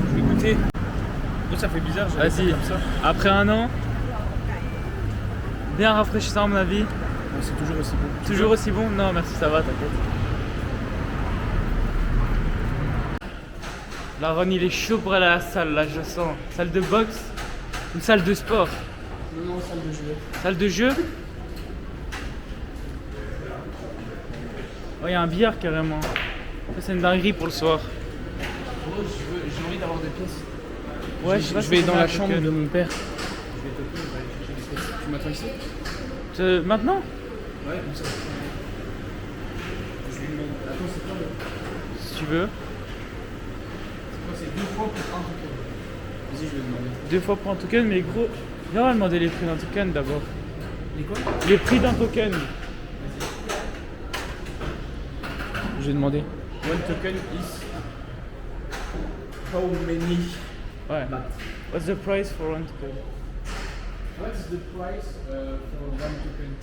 Speaker 3: Je vais goûter.
Speaker 6: Oh, ça fait bizarre.
Speaker 3: Vas-y, après un an, bien rafraîchissant à mon avis.
Speaker 6: C'est toujours aussi bon.
Speaker 3: Toujours aussi bon? Non merci ça va t'inquiète. La Ron il est chaud pour aller à la salle là je sens. Salle de boxe ou salle de sport?
Speaker 6: Non, salle de jeu.
Speaker 3: Salle de jeu? Oh il y a un billard carrément. Ça c'est une dinguerie pour le soir.
Speaker 6: Oh, j'ai envie d'avoir des pièces.
Speaker 3: Ouais je sais pas
Speaker 6: je
Speaker 3: si
Speaker 6: vais
Speaker 3: c'est
Speaker 6: dans
Speaker 3: combien
Speaker 6: la
Speaker 3: un
Speaker 6: chambre
Speaker 3: token.
Speaker 6: de mon père. Je vais toquer, on va aller chercher des pièces. Tu m'attends ici?
Speaker 3: Maintenant?
Speaker 6: Ouais, comme ça. Je lui demande. Attends, c'est quoi
Speaker 3: Si tu veux.
Speaker 6: C'est 2 fois pour un token. Vas-y, je vais demander.
Speaker 3: 2 fois pour un token mais gros. Viens on va demander les prix d'un token d'abord.
Speaker 6: Les quoi?
Speaker 3: Les prix d'un token.
Speaker 6: Je vais demander. One token is how many?
Speaker 3: Ouais. What's the price for one token?
Speaker 6: What's the price for one token?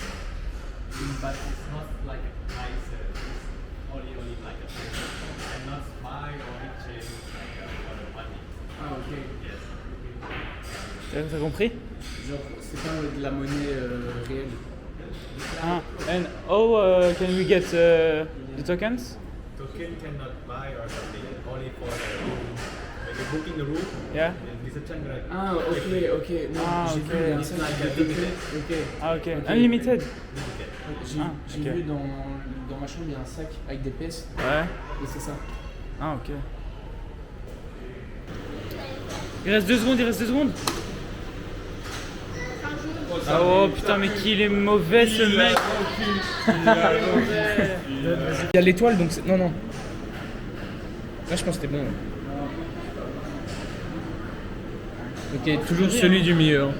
Speaker 9: But it's not like a price, it's only like a price. You cannot buy or exchange like for the money.
Speaker 6: Ah, ok.
Speaker 9: Yes.
Speaker 3: T'as compris?
Speaker 6: Genre, c'est pas de la monnaie réelle.
Speaker 3: Ah, and how can we get the tokens?
Speaker 9: Token cannot buy or something, only for the room. When you're booking the room,
Speaker 3: Yeah.
Speaker 9: the reception like
Speaker 6: Ah, ok. Non,
Speaker 3: Ah,
Speaker 6: j'ai
Speaker 3: ok.
Speaker 6: vu, il y a un sac
Speaker 9: Like
Speaker 6: de
Speaker 9: a
Speaker 6: token. Ok.
Speaker 3: Ah ok. Unlimited?
Speaker 6: J'ai
Speaker 3: Ah, ok.
Speaker 6: vu dans ma chambre, il y a un sac avec des pièces.
Speaker 3: Ouais.
Speaker 6: Et c'est ça.
Speaker 3: Ah ok. Il reste 2 secondes. Ah oh putain mais qu'il est mauvais ce mec.
Speaker 6: Il y a l'étoile donc c'est... Non. Là je pense que c'était bon. Ok, toujours celui du milieu. Hein.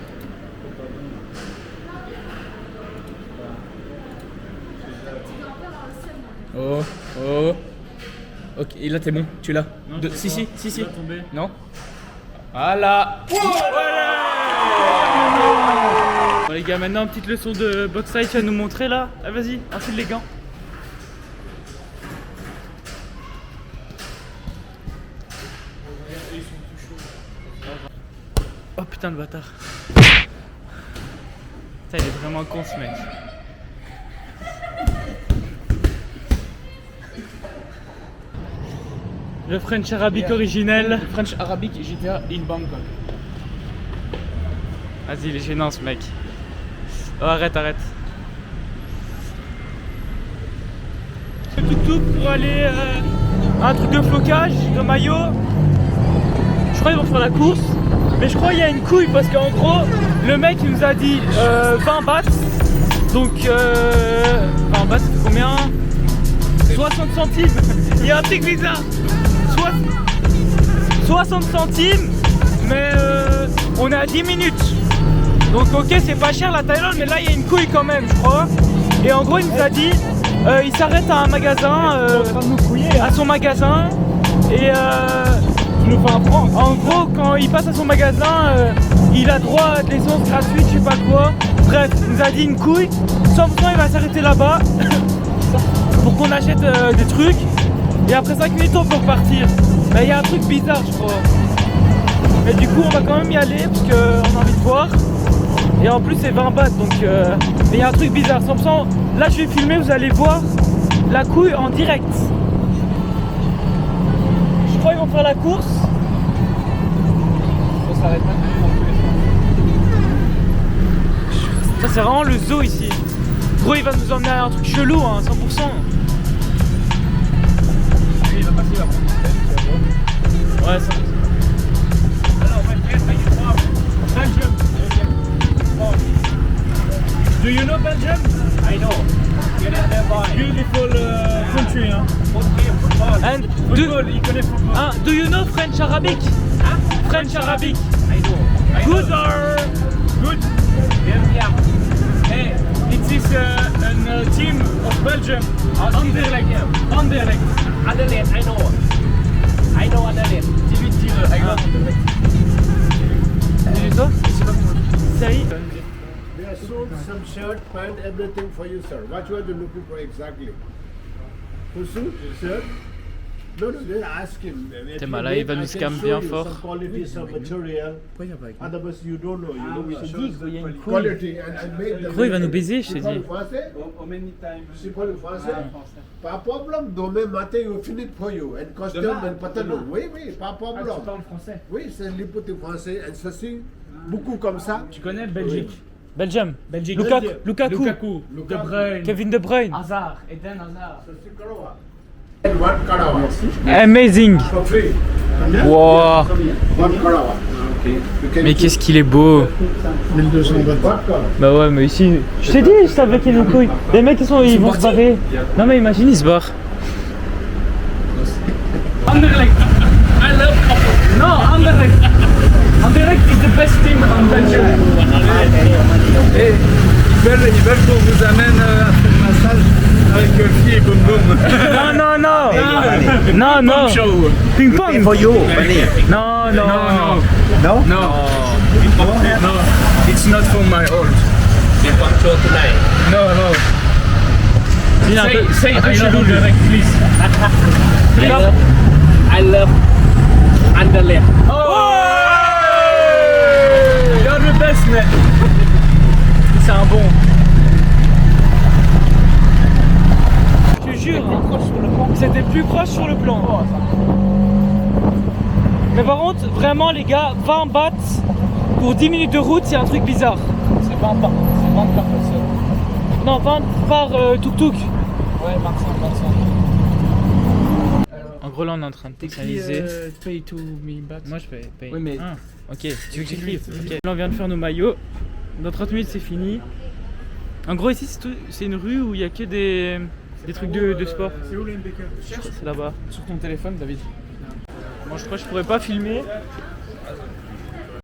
Speaker 6: Oh. Ok, et là t'es bon, tu l'as. Si. Non. Voilà.
Speaker 3: Bon les gars maintenant petite leçon de boxe tu vas nous montrer là. Ah vas-y, enfile les gants. Oh putain de bâtard. Putain il est vraiment con ce mec. Le French Arabic originel.
Speaker 6: French Arabic GTA in Bangkok.
Speaker 3: Vas-y il est gênant ce mec. Oh arrête. Le tuk-tuk pour aller un truc de flocage, de maillot. Je crois qu'ils vont faire la course. Mais je crois qu'il y a une couille parce qu'en gros le mec il nous a dit 20 bahts. Donc 20 bahts ça fait combien? 60 centimes. Il y a un truc bizarre. 60 centimes. Mais on est à 10 minutes. Donc ok c'est pas cher la Thaïlande mais là il y a une couille quand même je crois. Et en gros il nous a dit il s'arrête à un magasin à son magasin et nous fais en France. En gros, quand il passe à son magasin, il a droit à de l'essence gratuite, je sais pas quoi. Bref, il nous a dit une couille. 100% il va s'arrêter là-bas pour qu'on achète des trucs. Et après 5 minutes on peut repartir. Mais il y a un truc bizarre je crois. Mais du coup on va quand même y aller parce qu'on a envie de voir. Et en plus c'est 20 bahts donc mais il y a un truc bizarre. 100%, là je vais filmer, vous allez voir la couille en direct. Je crois qu'ils vont faire la course. Ça s'arrête pas. Ça c'est vraiment le zoo ici. Gros il va nous emmener à un truc chelou hein, 100%. Il va passer, il va prendre une tête, tu vas voir. Ouais ça. Alors Belgium. Do you know Belgium? I know. Beautiful country hein. And do you know French Arabic? Huh? French Arabic. I know. Good or good? Yeah. Hey, it is a team of Belgium. Anderlecht. Anderlecht. Anderlecht, I know. I know Anderlecht. TV, I know Anderlecht. Et toi? Sérieux?
Speaker 10: They have sold some shirt, pant, everything for you, sir. What you are looking for exactly? For suit, shirt? No, they ask him.
Speaker 3: T'es malade, il va nous scam bien fort.
Speaker 10: Quality, some material. Otherwise, you don't know. You know,
Speaker 3: Il y a une couille.
Speaker 10: quality and make the.
Speaker 3: Gros, il va nous baiser, je t'ai dit.
Speaker 10: C'est pas le français? Pas de problème. Demain matin, you finish for you. And costume and pantalon. Oui, pas de problème.
Speaker 3: Tu parles français?
Speaker 10: Oui, c'est l'hypothèse français. Et ceci, beaucoup comme ça.
Speaker 3: Tu connais Belgique? Belgium.
Speaker 7: Belgique.
Speaker 3: Lukaku.
Speaker 7: De Bruyne.
Speaker 3: Kevin De Bruyne.
Speaker 7: Hazard. Eden Hazard.
Speaker 10: And one karawa.
Speaker 3: Amazing.
Speaker 10: For free.
Speaker 3: Wow.
Speaker 10: One karawa.
Speaker 3: Mais qu'est-ce qu'il est beau.
Speaker 10: 1200 bahts.
Speaker 3: Bah ouais mais ici, je t'ai dit, je savais qu'il y a une couille. Les mecs ils vont se barrer. Non mais imagine ils se barrent.
Speaker 7: Anderlecht. I love Koppel. No, Anderlecht. Anderlecht is the best team in Belgium.
Speaker 8: Hey, ils veulent qu'on vous amène à faire un massage avec fille et boum boum.
Speaker 3: Non. Ping pong.
Speaker 8: For you,
Speaker 3: Non.
Speaker 8: No? No. It's not for my old. No.
Speaker 7: Say I love Anderlecht, please. I love Anderlecht.
Speaker 3: Oh! You're the best man. C'est un bon. Je te jure, c'était plus proche sur le plan. Mais par contre, vraiment les gars, 20 bahts pour 10 minutes de route, c'est un truc bizarre.
Speaker 7: C'est 20 par personne.
Speaker 3: Non, 20 par tuk-tuk.
Speaker 7: Ouais, 25.
Speaker 3: En gros là on est en train de texaniser.
Speaker 7: Pay to me baht.
Speaker 3: Moi je vais payer.
Speaker 7: Oui mais...
Speaker 3: Ah, ok, tu veux que j'écrive? Ok. Là on vient de faire nos maillots. Dans 30 minutes c'est fini. En gros ici c'est une rue où il n'y a que des trucs de sport.
Speaker 7: C'est où l'NBK?
Speaker 3: C'est là-bas.
Speaker 7: Sur ton téléphone David.
Speaker 3: Moi je crois que je pourrais pas filmer.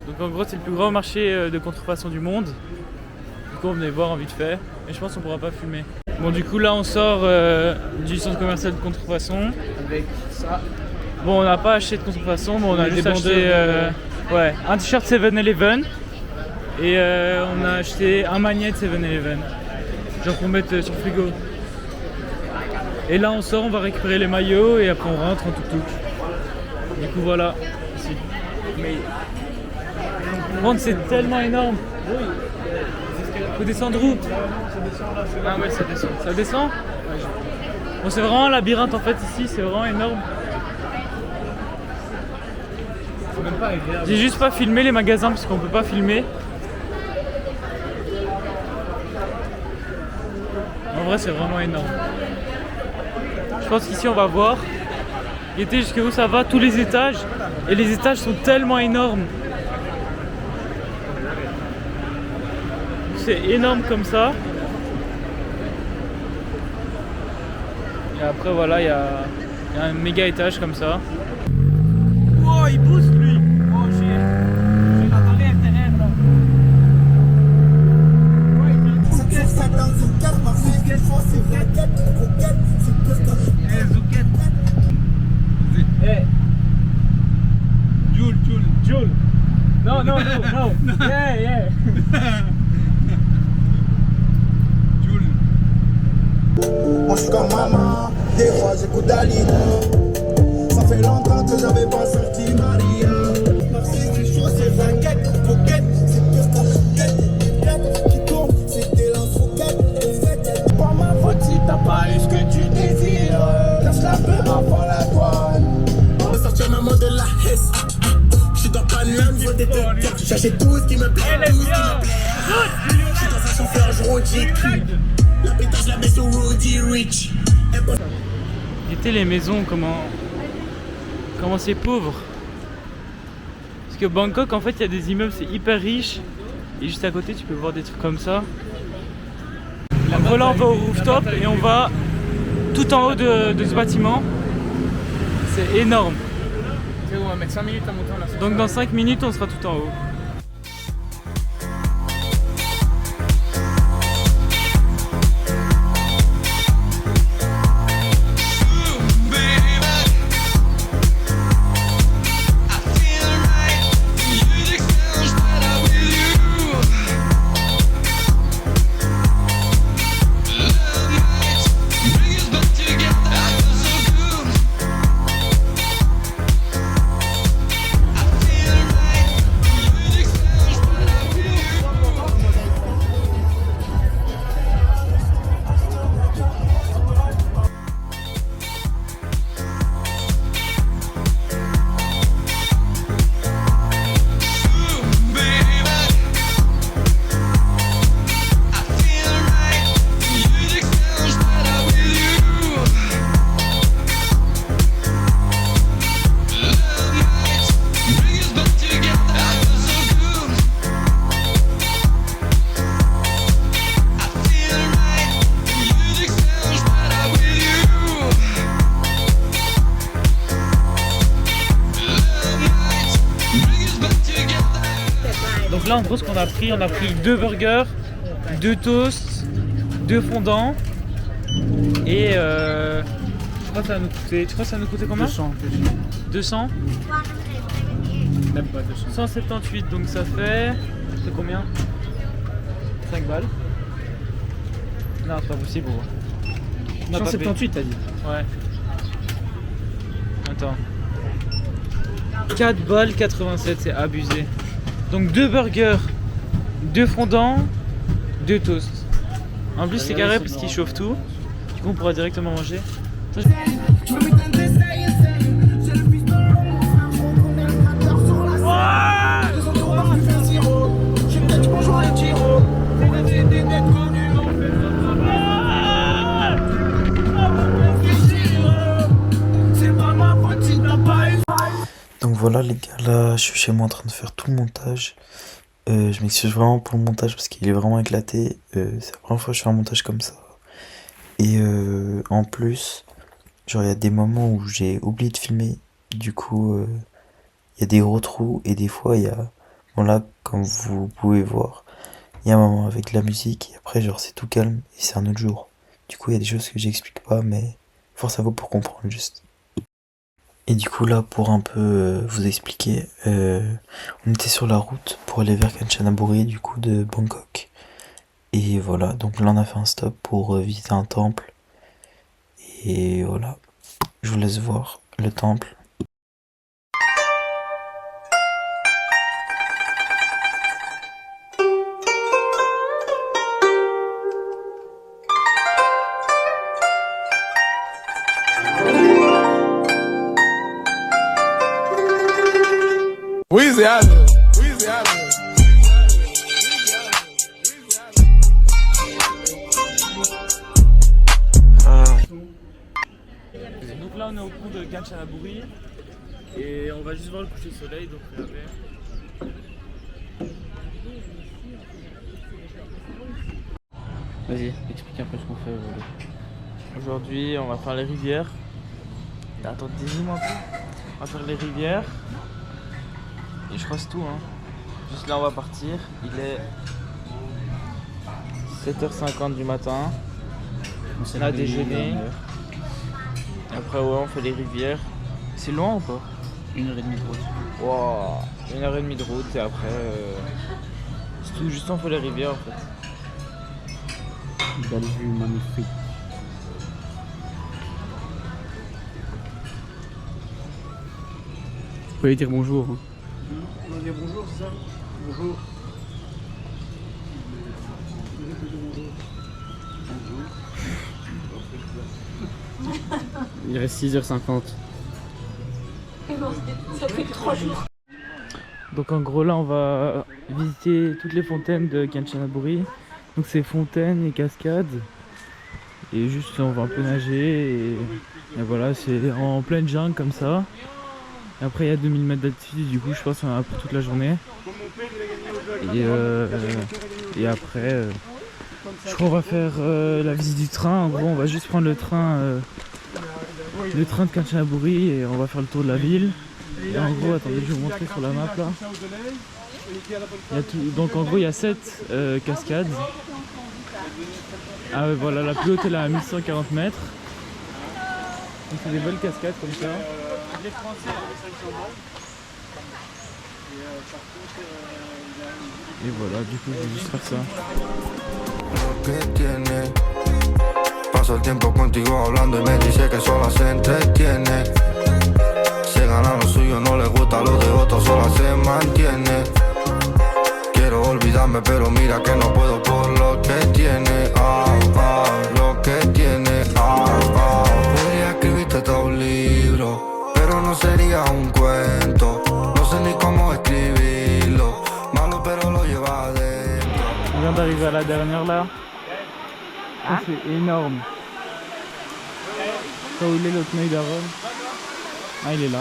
Speaker 3: Donc en gros c'est le plus grand marché de contrefaçon du monde. Du coup on venait voir en vite fait. Mais je pense qu'on pourra pas filmer. Bon du coup là on sort du centre commercial de contrefaçon.
Speaker 7: Avec ça.
Speaker 3: Bon on n'a pas acheté de contrefaçon, mais on a juste acheté un t-shirt 7-Eleven. Et on a acheté un magnet de 7-Eleven. Genre pour mettre sur le frigo. Et là on sort, on va récupérer les maillots et après on rentre en tuk-tuk. Du coup voilà, ici. Mais c'est tellement énorme. Faut descendre où? Ah ouais ça descend. Ça descend? Bon c'est vraiment un labyrinthe en fait ici, c'est vraiment énorme. J'ai juste pas filmé les magasins parce qu'on peut pas filmer. En vrai c'est vraiment énorme. Je pense qu'ici on va voir. Il était jusqu'où ça va, tous les étages. Et les étages sont tellement énormes. C'est énorme comme ça. Et après voilà, il y a un méga étage comme ça. Wow, il pousse lui. Oh, j'ai l'appareil intérieur là.
Speaker 7: Jules. No. Yeah.
Speaker 11: Moi je suis comme maman, des fois j'écoute Dalida. Ça fait longtemps que j'avais pas sorti Maria. Merci c'est chaud, c'est vaguette, coquette. C'est pire comme coquette, des têtes qui tournent. C'était l'infouquette, c'est pas ma faute si t'as pas eu ce que tu désires. Lâche la peur avant la douane. On va sortir maman de la hesse. J'suis dans Paname, je des têtes. J'achète tout ce qui me plaît, tout ce qui me plaît. J'suis dans un chauffeur, j'roule. La pétage, je la mets sur Rudy Rich.
Speaker 3: Guettez les maisons, comment c'est pauvre. Parce que Bangkok, en fait, il y a des immeubles, c'est hyper riche. Et juste à côté, tu peux voir des trucs comme ça. Voilà, on va au rooftop et on va tout en haut de ce bâtiment. C'est énorme.
Speaker 7: On va mettre 5 minutes à monter en ascenseur.
Speaker 3: Donc dans 5 minutes, on sera tout en haut. Donc là en gros ce qu'on a pris, on a pris 2 burgers, 2 toasts, 2 fondants et je crois que ça va nous coûter combien? 200
Speaker 7: Même pas 200.
Speaker 3: 178, donc ça fait combien? 5 balles. Non c'est pas possible.
Speaker 7: 178 t'as dit?
Speaker 3: Ouais. Attends. 4 balles 87, c'est abusé. Donc 2 burgers, 2 fondants, 2 toasts. En plus c'est carré parce qu'ils chauffent tout. Du coup on pourra directement manger.
Speaker 6: Donc voilà les gars, là je suis chez moi en train de faire tout le montage. Je m'excuse vraiment pour le montage parce qu'il est vraiment éclaté. C'est la première fois que je fais un montage comme ça. Et en plus, genre il y a des moments où j'ai oublié de filmer. Du coup, il y a des gros trous et des fois il y a... Bon là, comme vous pouvez voir, il y a un moment avec de la musique et après genre c'est tout calme et c'est un autre jour. Du coup il y a des choses que j'explique pas mais force à vous pour comprendre juste. Et du coup là pour un peu vous expliquer, on était sur la route pour aller vers Kanchanaburi du coup de Bangkok. Et voilà, donc là on a fait un stop pour visiter un temple. Et voilà, je vous laisse voir le temple.
Speaker 2: Weezy out. Weezy out.
Speaker 3: Donc là on est au pont de Kanchanaburi et on va juste voir le coucher de soleil, donc regardez. Vas-y, explique un peu ce qu'on fait aujourd'hui. Aujourd'hui on va faire les rivières. Attends, dis-moi un peu. On va faire les rivières. Et je crois que c'est tout hein. Juste là on va partir. Il est 7h50 du matin. On a déjeuné. Après ouais on fait les rivières. C'est loin ou pas? 1h30 de route. Wow, 1h30 de route et après c'est tout juste entre les rivières en fait.
Speaker 7: Belle vue magnifique. Vous pouvez dire bonjour. Hein.
Speaker 10: On va dire bonjour, c'est ça? Bonjour.
Speaker 7: Il reste 6h50.
Speaker 5: Ça fait 3 jours.
Speaker 3: Donc en gros là on va visiter toutes les fontaines de Kanchanaburi. Donc c'est fontaines et cascades. Et juste on va un peu nager et voilà, c'est en pleine jungle comme ça. Et après il y a 2000 mètres d'altitude, du coup je pense qu'on en a pour toute la journée. Et après je crois qu'on va faire la visite du train. En gros on va juste prendre le train de Kanchanaburi et on va faire le tour de la ville. Et en gros, attendez, je vais vous montrer sur la map là. Il y a tout, donc en gros il y a 7 cascades. Ah ouais, voilà, la plus haute elle est à 1140 mètres. Donc c'est des belles cascades comme ça. Et voilà, du coup je vais juste faire ça.
Speaker 12: Paso el tiempo contigo hablando y me dice que sola se entretiene. Se gana lo suyo, no le gusta lo de otros, sola se mantiene. Quiero olvidarme, pero mira que no puedo por lo que tiene. Lo que tiene. Podría escribirte todo un libro, pero no sería un cuento. No sé ni cómo escribirlo. Malo, pero lo lleva adentro.
Speaker 3: On vient d'arriver à la dernière là. Ah, c'est énorme. Où il est l'autre œil d'Aaron? Ah, il est là.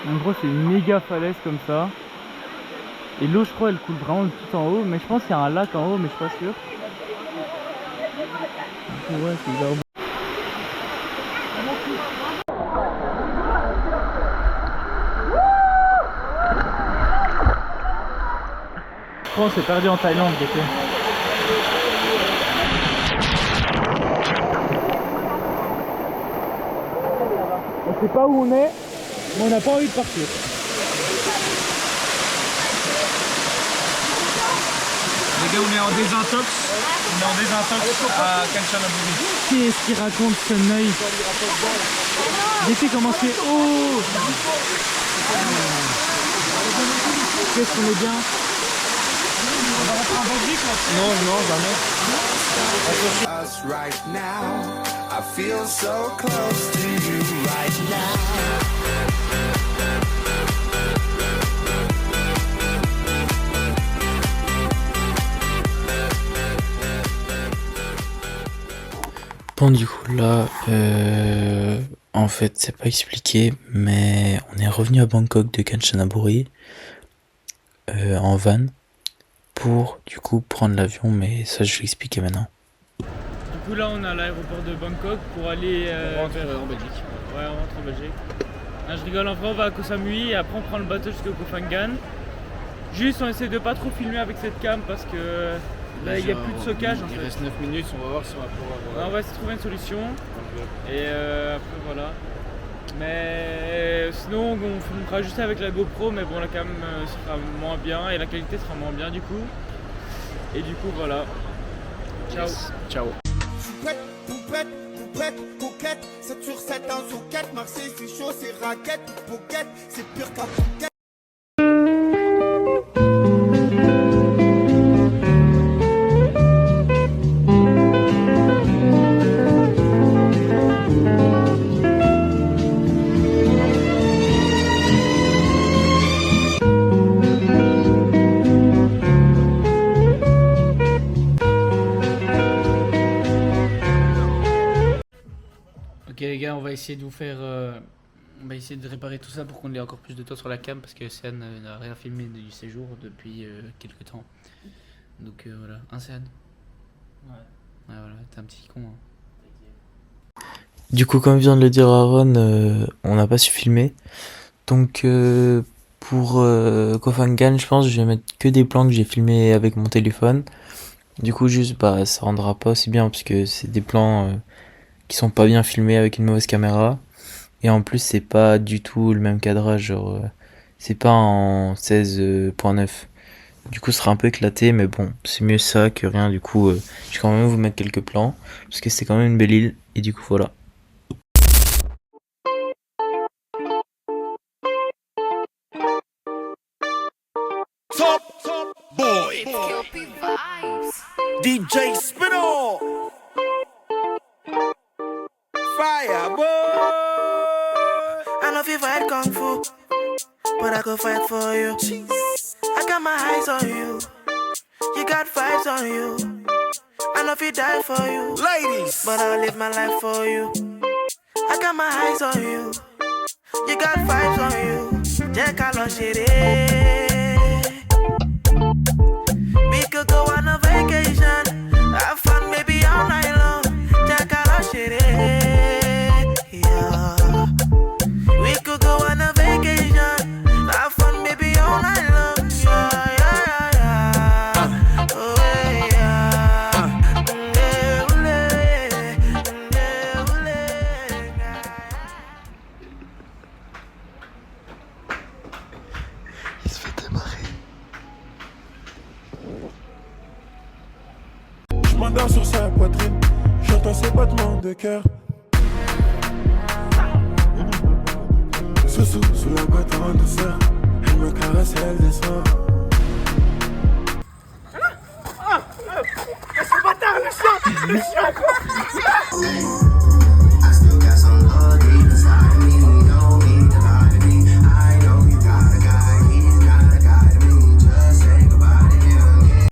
Speaker 3: En gros c'est une méga falaise comme ça. Et l'eau je crois elle coule vraiment tout en haut. Mais je pense qu'il y a un lac en haut mais je suis pas sûr. Ouais c'est bizarre. Je crois qu'on s'est perdu en Thaïlande l'été. On sait pas où on est, mais on n'a pas envie de partir.
Speaker 8: Les gars, on est en désintox. On est en désintox à Kanchanaburi.
Speaker 3: Qu'est-ce qu'il raconte ce œil? L'été comment c'est haut. Qu'est-ce qu'on est bien.
Speaker 8: On va rentrer en Belgique là?
Speaker 3: Non, jamais.
Speaker 1: Us right now. I feel so close to you right now.
Speaker 6: Bon du coup là, en fait c'est pas expliqué, mais on est revenu à Bangkok de Kanchanaburi en van pour du coup prendre l'avion, mais ça je vais expliquer maintenant.
Speaker 3: Du coup là on est à l'aéroport de Bangkok pour aller
Speaker 7: en Belgique.
Speaker 3: Ouais, on rentre en Belgique. Ah, je rigole, en vrai on va à Koh Samui et après on prend le bateau jusqu'au Koh Phangan. Juste on essaie de pas trop filmer avec cette cam parce que là il n'y a plus de stockage en fait.
Speaker 7: Il reste 9 minutes, on va voir si on va pouvoir...
Speaker 3: On va essayer de trouver une solution. Et après voilà. Mais sinon on filmera juste avec la GoPro, mais bon la cam sera moins bien et la qualité sera moins bien du coup. Et du coup voilà. Ciao.
Speaker 7: Yes. Ciao.
Speaker 11: Poupette, poupette, poupette, coquette, 7 sur 7 en souquette, Marseille c'est chaud, c'est raquette, poquette, c'est pire qu'un poquette.
Speaker 7: Ok les gars, on va essayer de vous faire... on va essayer de réparer tout ça pour qu'on ait encore plus de temps sur la cam parce que Sean n'a rien filmé du séjour depuis quelques temps. Donc voilà, hein Sean? Ouais. Ouais voilà, t'es un petit con hein.
Speaker 6: Du coup comme vient de le dire Aaron, on n'a pas su filmer. Donc pour Koh Phangan je pense que je vais mettre que des plans que j'ai filmés avec mon téléphone. Du coup, juste, bah, ça rendra pas aussi bien parce que c'est des plans qui sont pas bien filmés avec une mauvaise caméra. Et en plus, c'est pas du tout le même cadrage, genre, c'est pas en 16.9. Du coup, ce sera un peu éclaté, mais bon, c'est mieux ça que rien. Du coup, je vais quand même vous mettre quelques plans parce que c'est quand même une belle île. Et du coup, voilà.
Speaker 2: Top boy. DJ Spinall.
Speaker 13: Fire boy. I know if you fight kung fu, but I could fight for you. I got my eyes on you. You got vibes on you. I know if you die for you,
Speaker 2: ladies,
Speaker 13: but I'll live my life for you. I got my eyes on you. You got vibes on you. Jẹ́ ká lọ ṣeré. We could go on a vacation, have fun maybe all night long. Jẹ́ ká lọ ṣeré. Yeah. We could go on a vacation, have fun maybe all night long. Yeah, yeah, yeah. Oh, yeah.
Speaker 6: Il se fait démarrer.
Speaker 2: Je m'endors sur sa poitrine, j'entends ses battements de cœur. Sous la boîte en douceur, elle me caresse, elle descend.
Speaker 13: Ce bâtard, le chien.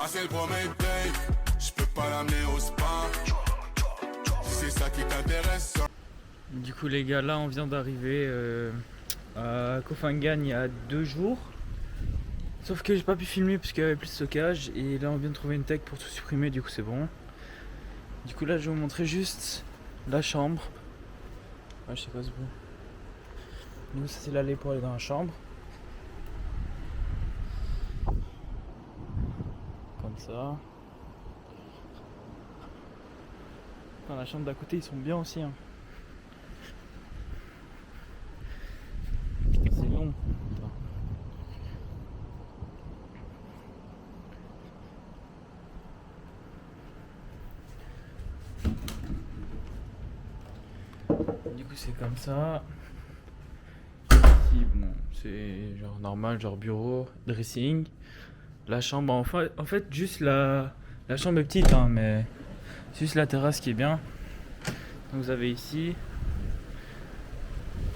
Speaker 2: C'est le premier play, je peux pas l'amener au spa. C'est ça qui t'intéresse.
Speaker 3: Du coup les gars, là on vient d'arriver à Koh Phangan il y a 2 jours. Sauf que j'ai pas pu filmer parce qu'il y avait plus de stockage. Et là on vient de trouver une tech pour tout supprimer, du coup c'est bon. Du coup là je vais vous montrer juste la chambre. Ouais, je sais quoi ce bruit. Du coup ça c'est l'allée pour aller dans la chambre. Comme ça. Dans la chambre d'à côté ils sont bien aussi hein. C'est long. Du coup c'est comme ça. Ici bon c'est genre normal, genre bureau, dressing. La chambre en fait juste la chambre est petite hein, mais c'est juste la terrasse qui est bien. Donc vous avez ici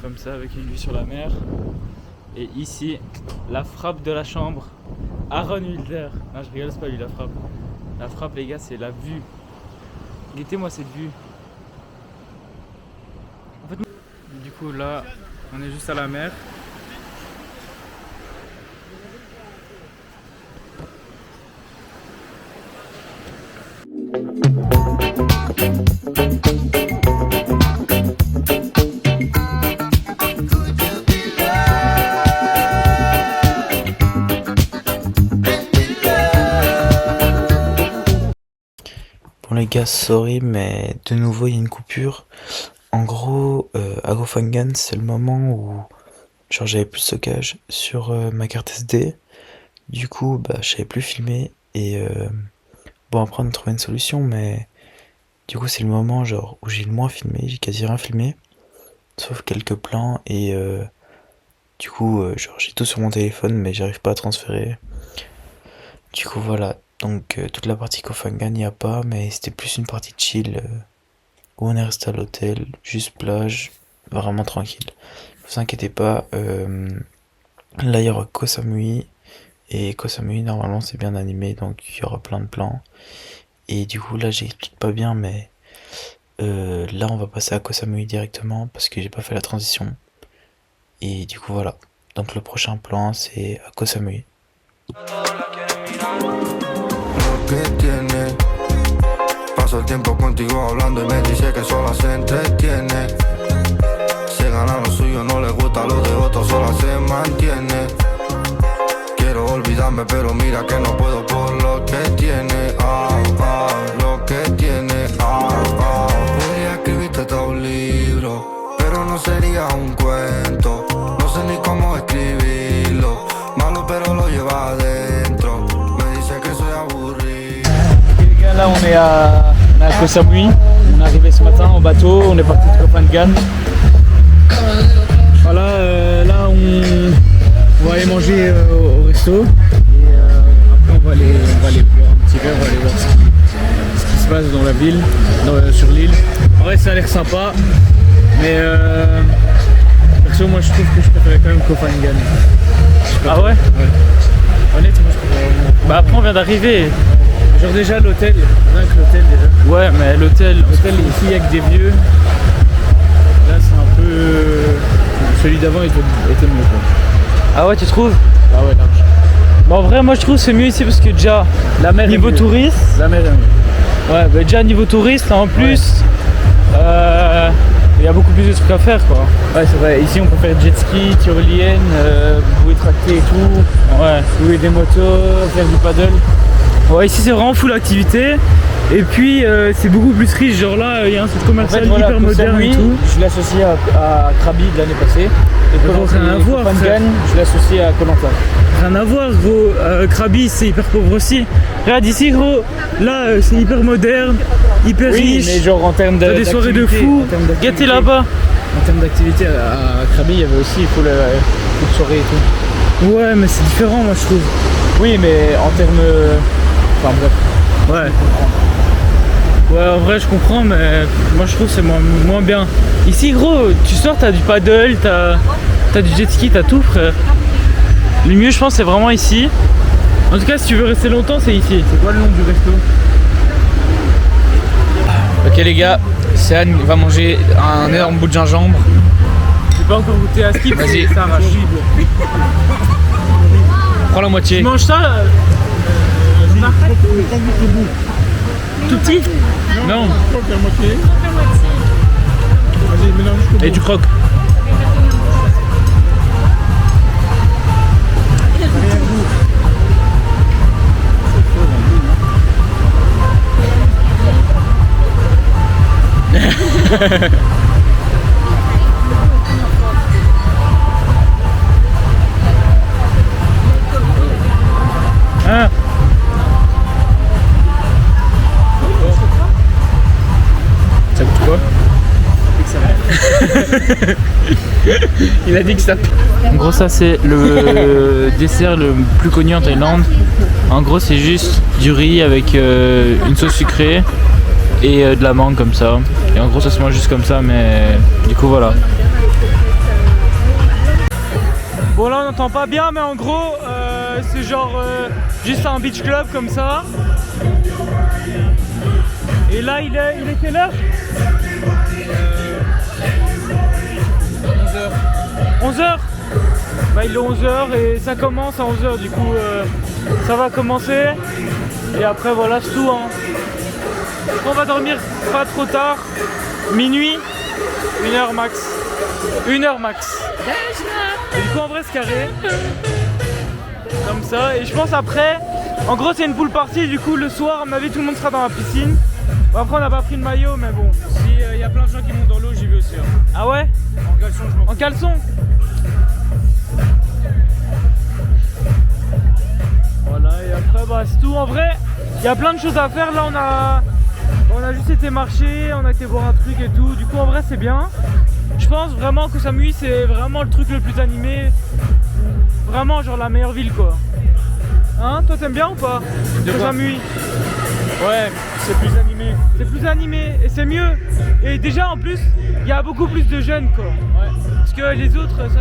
Speaker 3: comme ça avec une vue sur la mer. Et ici la frappe de la chambre Aaron Wilder. Non je rigole, c'est pas lui la frappe. La frappe les gars c'est la vue. Guettez-moi cette vue. En fait, du coup là on est juste à la mer.
Speaker 6: Bon les gars, sorry, mais de nouveau il y a une coupure. En gros, à Koh Phangan, c'est le moment où genre j'avais plus de stockage sur ma carte SD. Du coup, bah je savais plus filmer et bon après on a trouvé une solution, mais du coup c'est le moment genre où j'ai le moins filmé, j'ai quasi rien filmé, sauf quelques plans et du coup genre j'ai tout sur mon téléphone mais j'arrive pas à transférer. Du coup voilà. Donc toute la partie Koh Phangan il n'y a pas, mais c'était plus une partie chill où on est resté à l'hôtel, juste plage, vraiment tranquille. Vous inquiétez pas, là il y aura Koh Samui, et Koh Samui normalement c'est bien animé donc il y aura plein de plans. Et du coup là j'explique pas bien, mais là on va passer à Koh Samui directement parce que j'ai pas fait la transition. Et du coup voilà, donc le prochain plan c'est à Koh Samui.
Speaker 12: Que tiene. Paso el tiempo contigo hablando y me dice que sola se entretiene. Se gana lo suyo, no le gusta lo de otros, sola se mantiene. Quiero olvidarme pero mira que no puedo por lo que tiene. los libros, pero no sería un cuento. No sé ni cómo escribirlo, malo pero lo lleva adentro. Me dice que soy aburrido.
Speaker 3: Les gars, là on est à Koh Samui. On est arrivé ce matin en bateau, on est parti de Koh Phangan. Voilà, là on va aller manger au resto. Et après on va aller boire un petit verre, on va aller voir ce qui se passe dans la ville, sur l'île. En vrai ça a l'air sympa, mais perso moi je trouve que je préférais quand même Koh Phangan. Ah ouais? Ouais. Honnêtement je préfère vraiment. Bah après on vient d'arriver. Genre déjà l'hôtel, rien que l'hôtel déjà. Ouais mais l'hôtel ici il y a que des vieux. Là c'est un peu... Celui d'avant était mieux quoi. Ah ouais tu trouves? Ah ouais large. Bon en vrai moi je trouve c'est mieux ici parce que déjà la mer niveau touriste. La mer est mieux. Ouais bah déjà niveau touriste en plus il y a beaucoup plus de trucs à faire quoi. Ouais c'est vrai, ici on peut faire jet ski, tyrolienne, vous pouvez tracter et tout. Ouais, louer des motos, faire du paddle. Ouais ici c'est vraiment full activité. Et puis c'est beaucoup plus riche, genre là il y a un centre commercial en fait, hyper moderne et tout. Je l'associe à Krabi de l'année passée. Et gros, rien à voir. Je l'associe à Koh Lanta. Rien à voir gros, Krabi c'est hyper pauvre aussi. Regarde ici gros, là c'est hyper moderne, hyper riche. Mais genre en termes de des soirées de fou, gâtez là-bas. En termes d'activité à Krabi il y avait aussi full de soirées et tout. Ouais mais c'est différent moi je trouve. Oui mais en termes... Enfin bref. Ouais. Ouais en vrai je comprends mais moi je trouve que c'est moins bien. Ici gros tu sors t'as du paddle, t'as du jet ski, t'as tout frère. Le mieux je pense c'est vraiment ici. En tout cas si tu veux rester longtemps c'est ici. C'est quoi le nom du resto? Ok les gars, Céane va manger un énorme bout de gingembre. J'ai pas encore goûté à skip. Vas-y. Ça arrache. Prends la moitié. Tu manges ça tout petit? Non. Et tu croques. Ah. Ça coûte quoi? Il a dit que ça. En gros ça c'est le dessert le plus connu en Thaïlande. En gros c'est juste du riz avec une sauce sucrée et de la mangue comme ça. Et en gros ça se mange juste comme ça mais du coup voilà. Bon là on n'entend pas bien mais en gros c'est genre juste un beach club comme ça. Et là il est quelle heure? 11h. 11h. Bah il est 11h et ça commence à 11h du coup ça va commencer. Et après voilà c'est tout hein. On va dormir pas trop tard. Minuit. 1h max. 1h max. Et du coup en vrai c'est carré. Comme ça. Et je pense après, en gros c'est une pool party, du coup le soir à mon avis tout le monde sera dans la piscine. Bon, après on n'a pas pris de maillot mais bon. Si y a plein de gens qui montent dans l'eau j'y vais aussi. Hein. Ah ouais? En caleçon je m'en fous. En caleçon? Voilà et après bah c'est tout. En vrai il y a plein de choses à faire. Là on a juste été marcher, on a été boire un truc et tout. Du coup en vrai c'est bien. Je pense vraiment que Koh Samui c'est vraiment le truc le plus animé. Vraiment genre la meilleure ville quoi. Hein? Toi t'aimes bien ou pas? Koh Samui? Ouais, c'est plus animé. C'est plus animé et c'est mieux. Et déjà en plus, il y a beaucoup plus de jeunes quoi. Ouais. Parce que les autres, ça...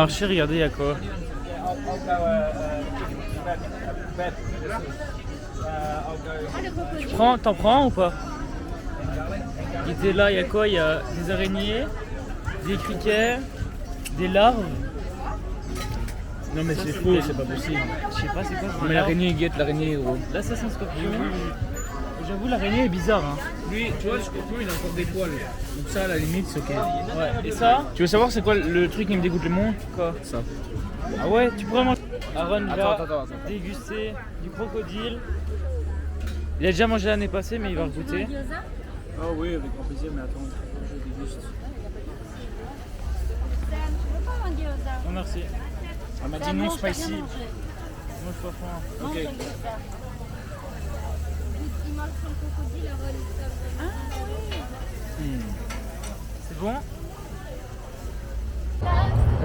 Speaker 3: marché, regardez, il y a quoi? T'en prends un ou pas? Il était là, il y a quoi? Il y a des araignées, des criquets, des larves.
Speaker 8: Non mais c'est faux, c'est pas possible.
Speaker 3: Je sais pas c'est quoi.
Speaker 8: Mais l'araignée guette l'araignée gros.
Speaker 3: Là ça c'est un scorpion. J'avoue l'araignée est bizarre hein.
Speaker 8: Lui, tu vois le scorpion il a encore des poils. Donc ça à la limite c'est ok.
Speaker 3: Ouais. Et ça?
Speaker 8: Tu veux savoir c'est quoi le truc qui me dégoûte le moins?
Speaker 3: Quoi?
Speaker 8: Ça.
Speaker 3: Ah ouais, tu pourrais manger. Aaron va
Speaker 8: attends.
Speaker 3: déguster du crocodile. Il a déjà mangé l'année passée mais il va goûter.
Speaker 8: Ah oui avec grand plaisir mais attends, je déguste.
Speaker 3: Oh merci.
Speaker 8: Elle m'a dit non spicy.
Speaker 3: Moi je pas faim.
Speaker 8: Ok.
Speaker 3: C'est bon?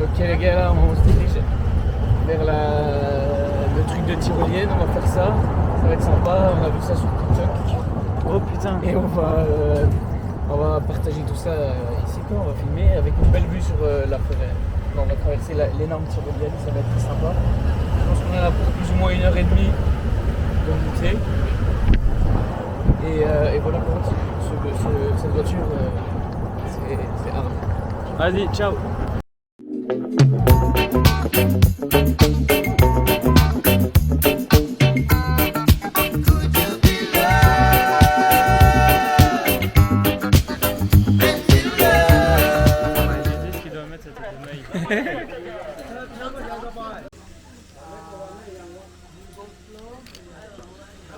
Speaker 8: Ok les gars, là on se dirige vers le truc de tyrolienne, on va faire ça. Ça va être sympa, on a vu ça sur TikTok.
Speaker 3: Oh putain.
Speaker 8: Et on va partager tout ça ici quoi, on va filmer avec une belle vue sur la forêt. On va traverser l'énorme tyrolienne, ça va être très sympa. Je pense qu'on en a pour plus ou moins 1h30 de montée. Et voilà pour cette voiture, c'est hard.
Speaker 3: Vas-y, ciao.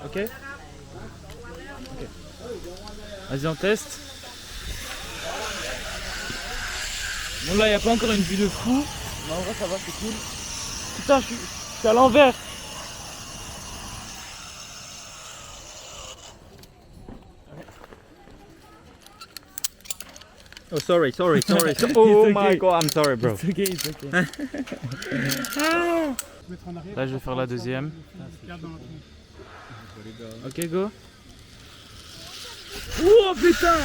Speaker 3: Ok. Vas-y on teste. Bon là il n'y a pas encore une vue de fou. Mais en vrai ça va, c'est cool. Putain je suis à l'envers.
Speaker 14: Oh sorry. Oh
Speaker 3: okay.
Speaker 14: my god, I'm sorry bro.
Speaker 3: It's okay, it's okay. Là je vais faire la deuxième. Ok go.
Speaker 8: Oh putain!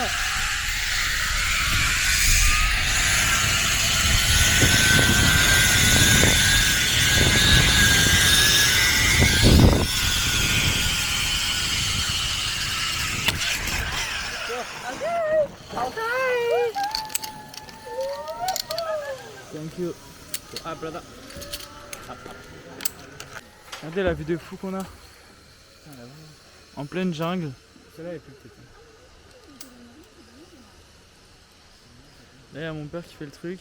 Speaker 3: Thank you. Ah brother. Regardez la vue de fou qu'on a. En pleine jungle.
Speaker 8: Celle-là est plus petite.
Speaker 3: Là il y a mon père qui fait le truc.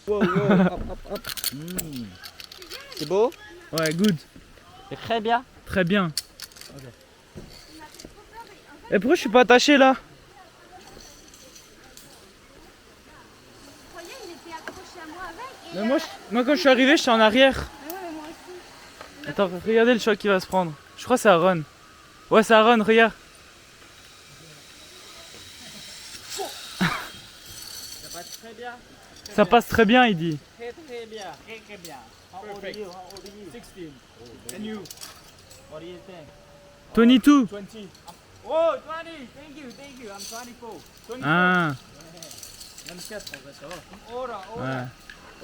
Speaker 14: Wow, hop. C'est beau?
Speaker 3: Ouais, good.
Speaker 14: C'est très bien.
Speaker 3: Très bien. Okay. Et pourquoi je suis pas attaché là? Mais moi quand je suis arrivé, j'étais en arrière. Attends, regardez le choc qu'il va se prendre. Je crois que c'est Aaron. Ouais, c'est Aaron, regarde.
Speaker 14: Ça passe très bien.
Speaker 3: Ça passe très bien, il dit.
Speaker 14: Très bien. How old are you? 16. And you? What do you think?
Speaker 3: 22.
Speaker 14: 20. Oh, 20. Thank you. I'm 24. 24.
Speaker 3: Ah.
Speaker 14: 24, ça va. Ora.
Speaker 3: Ouais.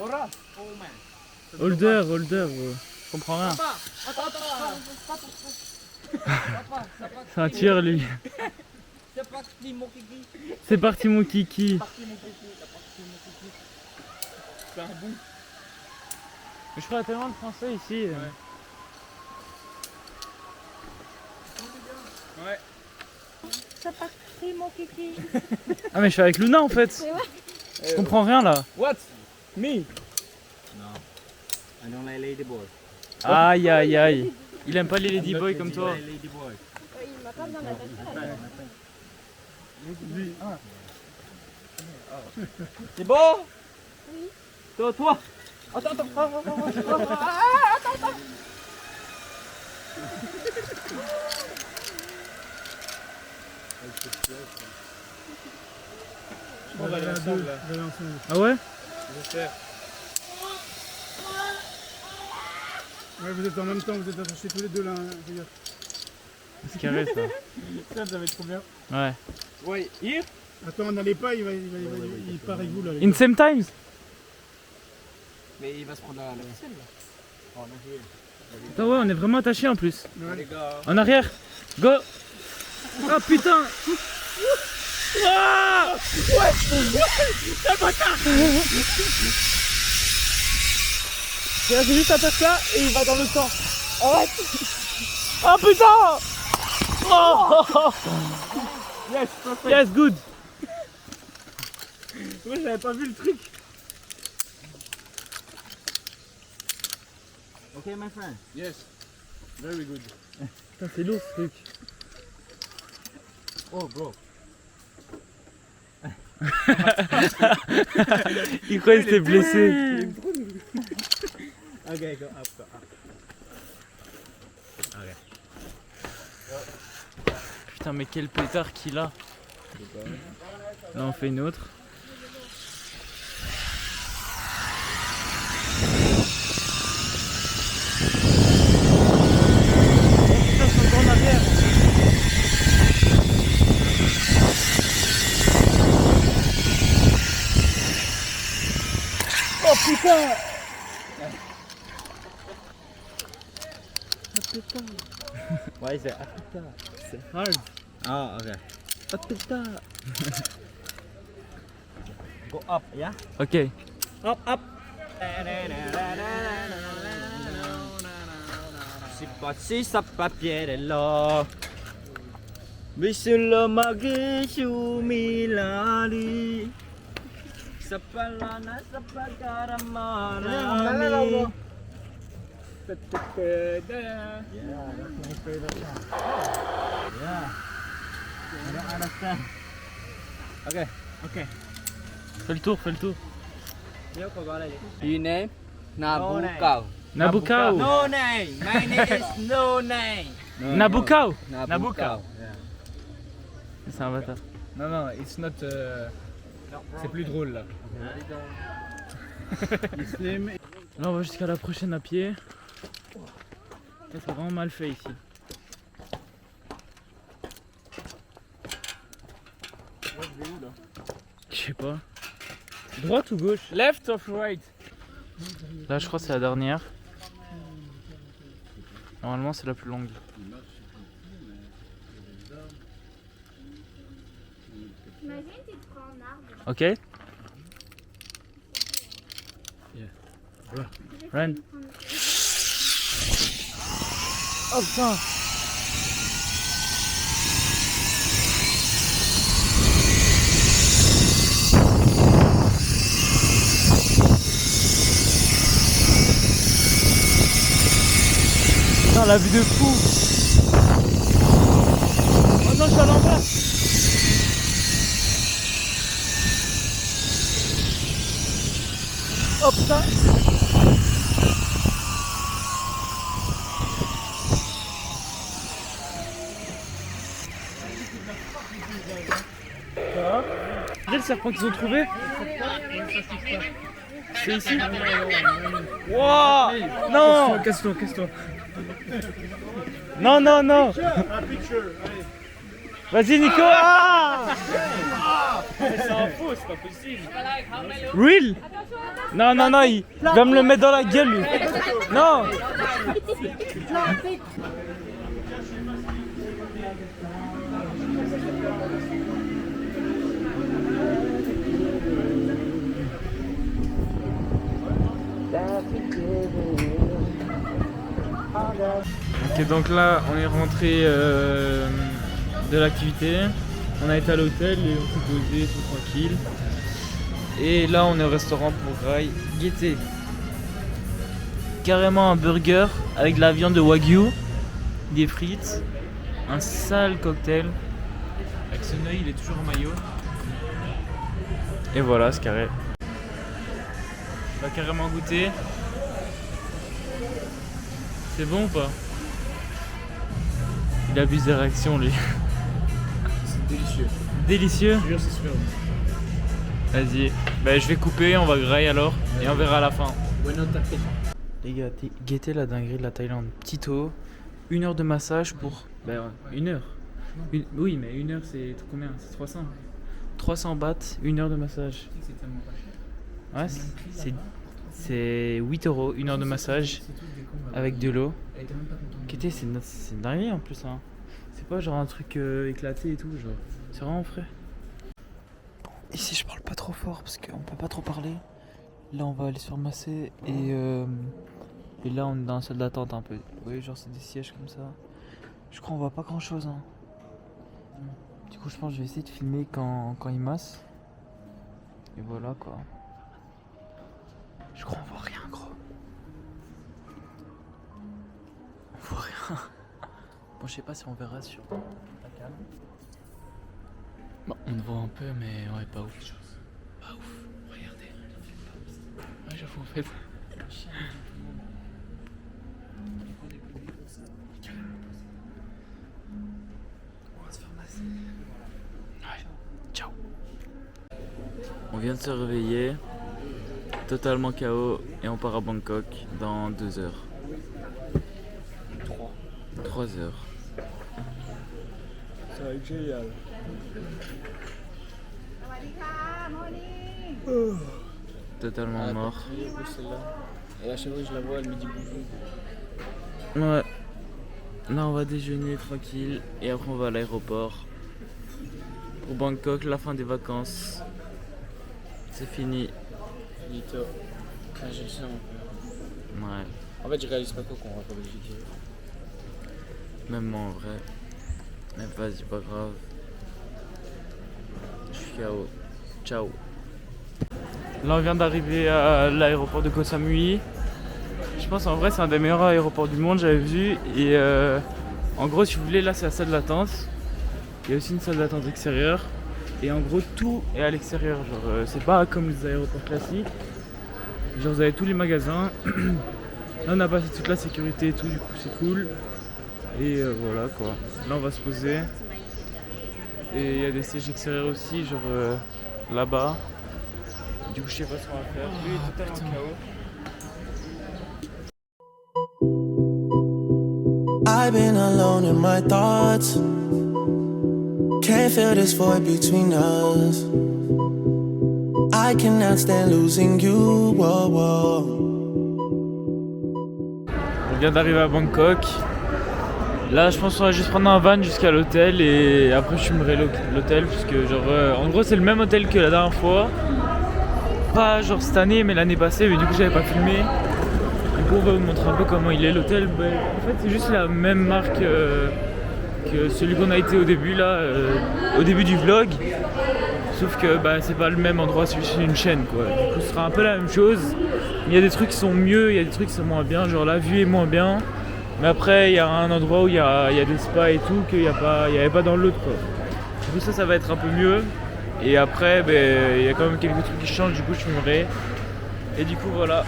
Speaker 14: Ora. Oh man.
Speaker 3: Older, bro. Je comprends rien. C'est un tueur lui.
Speaker 14: C'est parti mon kiki.
Speaker 3: C'est parti mon kiki.
Speaker 14: C'est un bout.
Speaker 3: Mais je crois tellement de français ici.
Speaker 14: Ouais.
Speaker 5: C'est parti mon kiki.
Speaker 3: Ah mais je suis avec Luna en fait. Je comprends rien là.
Speaker 14: What? Me? No. I don't like ladyboy.
Speaker 3: Aïe aïe aïe. Il aime pas les ladyboys comme toi.
Speaker 5: Il m'a pas bien attaché.
Speaker 14: C'est beau?
Speaker 5: Oui.
Speaker 14: Toi. Attends.
Speaker 8: On va aller à deux.
Speaker 3: Ah ouais?
Speaker 8: J'espère. Ouais, vous êtes en même temps, vous êtes attachés tous les deux là, regarde.
Speaker 3: C'est carré ça.
Speaker 8: Ça va être trop bien.
Speaker 3: Ouais.
Speaker 14: Oui.
Speaker 3: Here?
Speaker 10: Attends, n'allez pas, il part avec vous là.
Speaker 3: In same times?
Speaker 14: Mais il va se prendre la vaisselle là. Oh, non,
Speaker 3: Attends, ouais, on est vraiment attachés en plus.
Speaker 14: les gars.
Speaker 3: En arrière. Go! Oh putain! Ah! Ouais! C'est bâtard! J'ai juste à faire ça et il va dans le sang. Arrête! Oh putain! Oh!
Speaker 14: Yes, perfect.
Speaker 3: Yes, good!
Speaker 14: Moi j'avais pas vu le truc. Ok, my friend.
Speaker 10: Yes. Very good.
Speaker 3: Putain, c'est lourd ce truc.
Speaker 14: Oh, bro.
Speaker 3: Il croyait qu'il était blessé.
Speaker 14: Ok, go up, go up. Ok.
Speaker 3: Putain, mais quel pétard qu'il a. Là, on fait une autre. Putain, c'est encore en arrière. Oh putain!
Speaker 14: Why is it Africa?
Speaker 3: C'est hard.
Speaker 14: Oh, okay. Africa. Go up, yeah?
Speaker 3: Ok.
Speaker 14: Up, up. Si passi sa papierello. Visulo magishu milali. Sapalana sapagaramana. Yeah, that's my favorite song. Yeah. I don't understand. Okay, okay.
Speaker 3: Fais le tour, fais le tour.
Speaker 14: You name? Nabucco.
Speaker 3: Nabucco.
Speaker 14: No name. My name is no name.
Speaker 3: Nabucco.
Speaker 14: Nabucco.
Speaker 3: C'est un bâtard.
Speaker 8: Non, non, it's not. C'est plus drôle là.
Speaker 3: Là, on va jusqu'à la prochaine à pied. C'est vraiment mal fait ici. Je sais pas. Droite ou gauche?
Speaker 8: Left or right?
Speaker 3: Là, je crois que c'est la dernière. Normalement, c'est la plus longue.
Speaker 5: Imagine, tu te prends un arbre.
Speaker 3: Ok? Run. Oh putain! Putain, la vue de fou! Oh non, je suis à l'envers! Oh putain! Regardez le serpent qu'ils ont trouvé. C'est ici. Wow! Non!
Speaker 8: Casse-toi, casse-toi.
Speaker 3: Non, non, non! Vas-y, Nico! Ah!
Speaker 8: C'est un faux, c'est pas possible.
Speaker 3: Real? Non, non, non, il va me le mettre dans la gueule, lui. Non! Ok, donc là on est rentré de l'activité, on a été à l'hôtel et on s'est posé tout tranquille. Et là on est au restaurant pour Grail Gaieté. Carrément un burger avec de la viande de wagyu, des frites, un sale cocktail. Avec son œil il est toujours en maillot. Et voilà, c'est carré. On va carrément goûter. C'est bon ou pas? Il abuse des réactions lui.
Speaker 8: C'est délicieux.
Speaker 3: Délicieux?
Speaker 8: Je jure, c'est super bon.
Speaker 3: Vas-y. Bah je vais couper, on va grailler alors. Et on verra à la fin.
Speaker 8: Bueno tapé.
Speaker 3: Les gars, guettez la dinguerie de la Thaïlande. Petit eau, 1 heure de massage pour... Bah 1 heure. Oui, mais 1 heure c'est combien? C'est 300. 300 bahts, 1 heure de massage.
Speaker 7: C'est tellement pas cher.
Speaker 3: Ouais, c'est 8 €, 1 heure de massage avec de l'eau. C'est une dinguerie en plus. Hein. C'est pas genre un truc éclaté et tout, genre. C'est vraiment frais.
Speaker 6: Bon, ici je parle pas trop fort parce qu'on peut pas trop parler. Là on va aller se faire masser et là on est dans la salle d'attente un peu. Vous voyez, genre c'est des sièges comme ça. Je crois qu'on voit pas grand chose. Hein. Du coup je pense que je vais essayer de filmer quand il masse. Et voilà quoi. Je crois qu'on voit rien gros. On voit rien. Bon je sais pas si on verra sur la cam.
Speaker 3: Bon, on te voit un peu mais ouais pas ouf. Pas ouf, regardez. Ouais j'avoue en fait. On va se faire masser. Ouais, ciao. On vient de se réveiller, totalement KO et on part à Bangkok dans 2 heures. 3 heures.
Speaker 8: Ça va être génial.
Speaker 3: Totalement mort.
Speaker 8: Et à chaque fois que je la vois, elle me dit bonjour.
Speaker 3: Ouais. Là on va déjeuner tranquille et après on va à l'aéroport. Pour Bangkok, la fin des vacances. C'est fini.
Speaker 8: Finito. J'ai le seum un peu.
Speaker 3: Ouais.
Speaker 8: En fait, je réalise pas quoi qu'on rentre en Belgique.
Speaker 3: Même moi en vrai. Mais vas-y, pas grave. Je suis KO. Ciao. Là on vient d'arriver à l'aéroport de Koh Samui. Je pense en vrai c'est un des meilleurs aéroports du monde, j'avais vu. Et en gros si vous voulez là c'est la salle d'attente. Il y a aussi une salle d'attente extérieure. Et en gros tout est à l'extérieur. Genre c'est pas comme les aéroports classiques. Genre vous avez tous les magasins. Là on a passé toute la sécurité et tout, du coup c'est cool. Et voilà quoi. Là on va se poser. Et il y a des sièges extérieurs aussi, genre là-bas. Du coup je sais pas ce qu'on va faire. Lui est totalement KO.
Speaker 4: I've been alone in my thoughts. Can't feel this void between us. I cannot stand losing you. Whoa, whoa.
Speaker 3: On vient d'arriver à Bangkok. Là je pense qu'on va juste prendre un van jusqu'à l'hôtel et après je filmerai l'hôtel parce que genre en gros c'est le même hôtel que la dernière fois. Pas genre cette année mais l'année passée, mais du coup j'avais pas filmé. Du coup on va vous montrer un peu comment il est l'hôtel. En fait c'est juste la même marque que celui qu'on a été au début là, au début du vlog. Sauf que c'est pas le même endroit, c'est juste une chaîne quoi. Du coup ce sera un peu la même chose. Il y a des trucs qui sont mieux, il y a des trucs qui sont moins bien, genre la vue est moins bien. Mais après il y a un endroit où il y a des spas et tout qu'il n'y avait pas dans l'autre quoi. Du coup ça va être un peu mieux. Et après il y a quand même quelques trucs qui changent, du coup je filmerai. Et du coup voilà.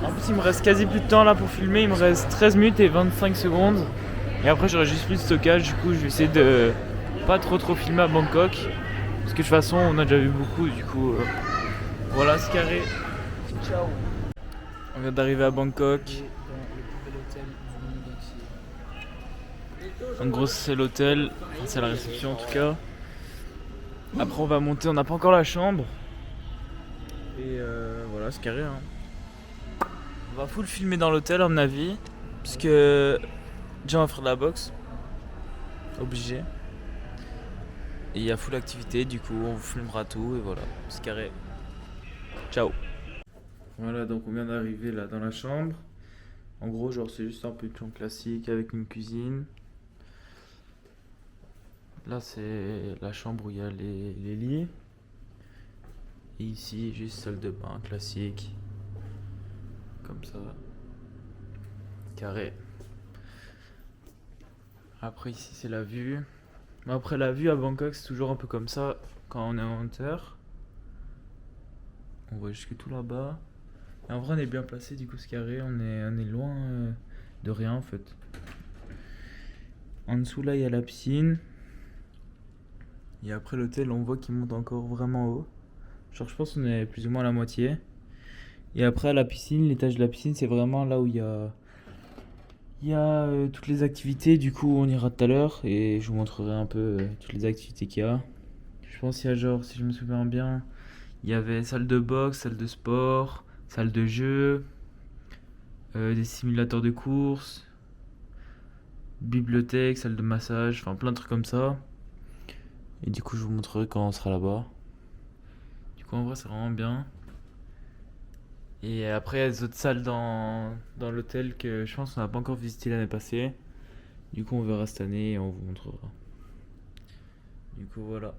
Speaker 3: En plus il me reste quasi plus de temps là pour filmer, il me reste 13 minutes et 25 secondes. Et après j'aurai juste plus de stockage, du coup je vais essayer de pas trop filmer à Bangkok. Parce que de toute façon on a déjà vu beaucoup, du coup voilà c'est carré. Ciao. On vient d'arriver à Bangkok. En gros c'est l'hôtel, c'est la réception en tout cas. Après on va monter, on n'a pas encore la chambre. Et voilà c'est carré hein. On va full filmer dans l'hôtel à mon avis. Parce que déjà on va faire de la boxe. Obligé. Et il y a full activité, du coup on vous filmera tout et voilà, c'est carré. Ciao. Voilà donc on vient d'arriver là dans la chambre. En gros genre c'est juste un peu de chambre classique avec une cuisine. Là c'est la chambre où il y a les lits. Et ici juste salle de bain classique. Comme ça. Carré. Après ici c'est la vue. Mais après la vue à Bangkok c'est toujours un peu comme ça quand on est en hauteur. On voit jusque tout là-bas. Et en vrai on est bien placé du coup c'est carré. On est loin de rien en fait. En dessous là il y a la piscine. Et après l'hôtel on voit qu'il monte encore vraiment haut. Genre je pense qu'on est plus ou moins à la moitié. Et après la piscine, l'étage de la piscine c'est vraiment là où il y a Il y a toutes les activités, du coup on ira tout à l'heure et je vous montrerai un peu toutes les activités qu'il y a. Je pense qu'il y a genre, si je me souviens bien, il y avait salle de boxe, salle de sport, salle de jeu, des simulateurs de course, bibliothèque, salle de massage, enfin plein de trucs comme ça. Et du coup je vous montrerai quand on sera là-bas. Du coup en vrai c'est vraiment bien. Et après, il y a des autres salles dans l'hôtel que je pense qu'on n'a pas encore visité l'année passée. Du coup, on verra cette année et on vous montrera. Du coup, voilà.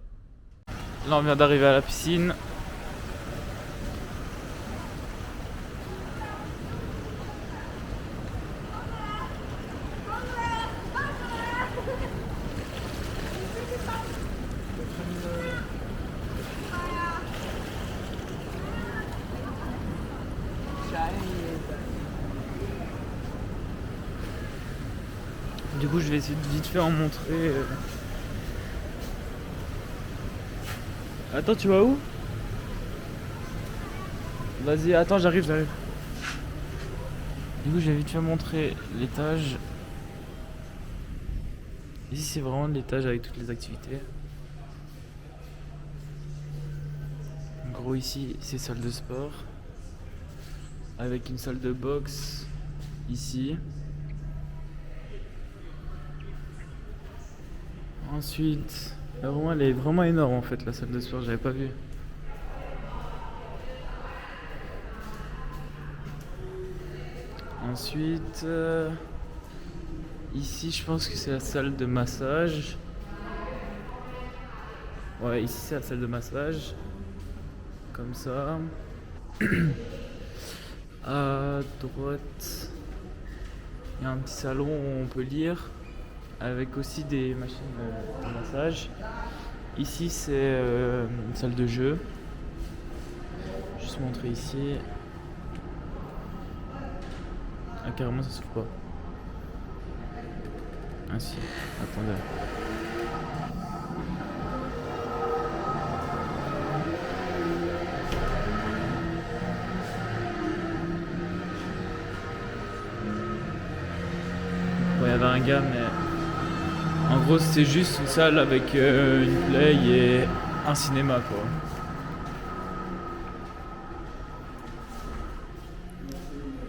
Speaker 3: Là, on vient d'arriver à la piscine. Du coup, je vais essayer de vite fait en montrer. Attends, tu vas où? Vas-y, attends, j'arrive. Du coup, je vais vite fait montrer l'étage. Ici, c'est vraiment l'étage avec toutes les activités. En gros, ici, c'est salle de sport. Avec une salle de boxe ici. Ensuite, là, vraiment, elle est vraiment énorme en fait, la salle de sport, j'avais pas vu. Ensuite, ici je pense que c'est la salle de massage. Ouais, ici c'est la salle de massage. Comme ça. À droite, il y a un petit salon où on peut lire. Avec aussi des machines de massage. Ici c'est une salle de jeu. Je vais juste montrer ici. Ah carrément ça s'ouvre pas. Ah si, attendez. Bon, il y avait un gars mais... En gros, c'est juste une salle avec une play et un cinéma, quoi.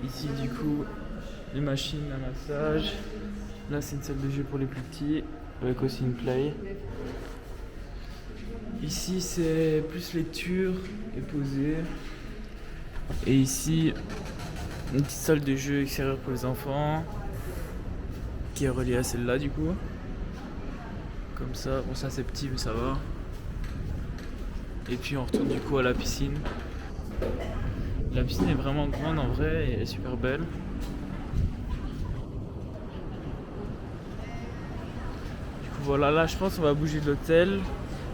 Speaker 3: Ici, du coup, les machines à massage. Là, c'est une salle de jeu pour les plus petits, avec aussi une play. Ici, c'est plus lecture et poser. Et ici, une petite salle de jeu extérieure pour les enfants, qui est reliée à celle-là, du coup. Comme ça, bon ça c'est petit mais ça va. Et puis on retourne du coup à la piscine. La piscine est vraiment grande en vrai et elle est super belle. Du coup voilà, là je pense qu'on va bouger de l'hôtel.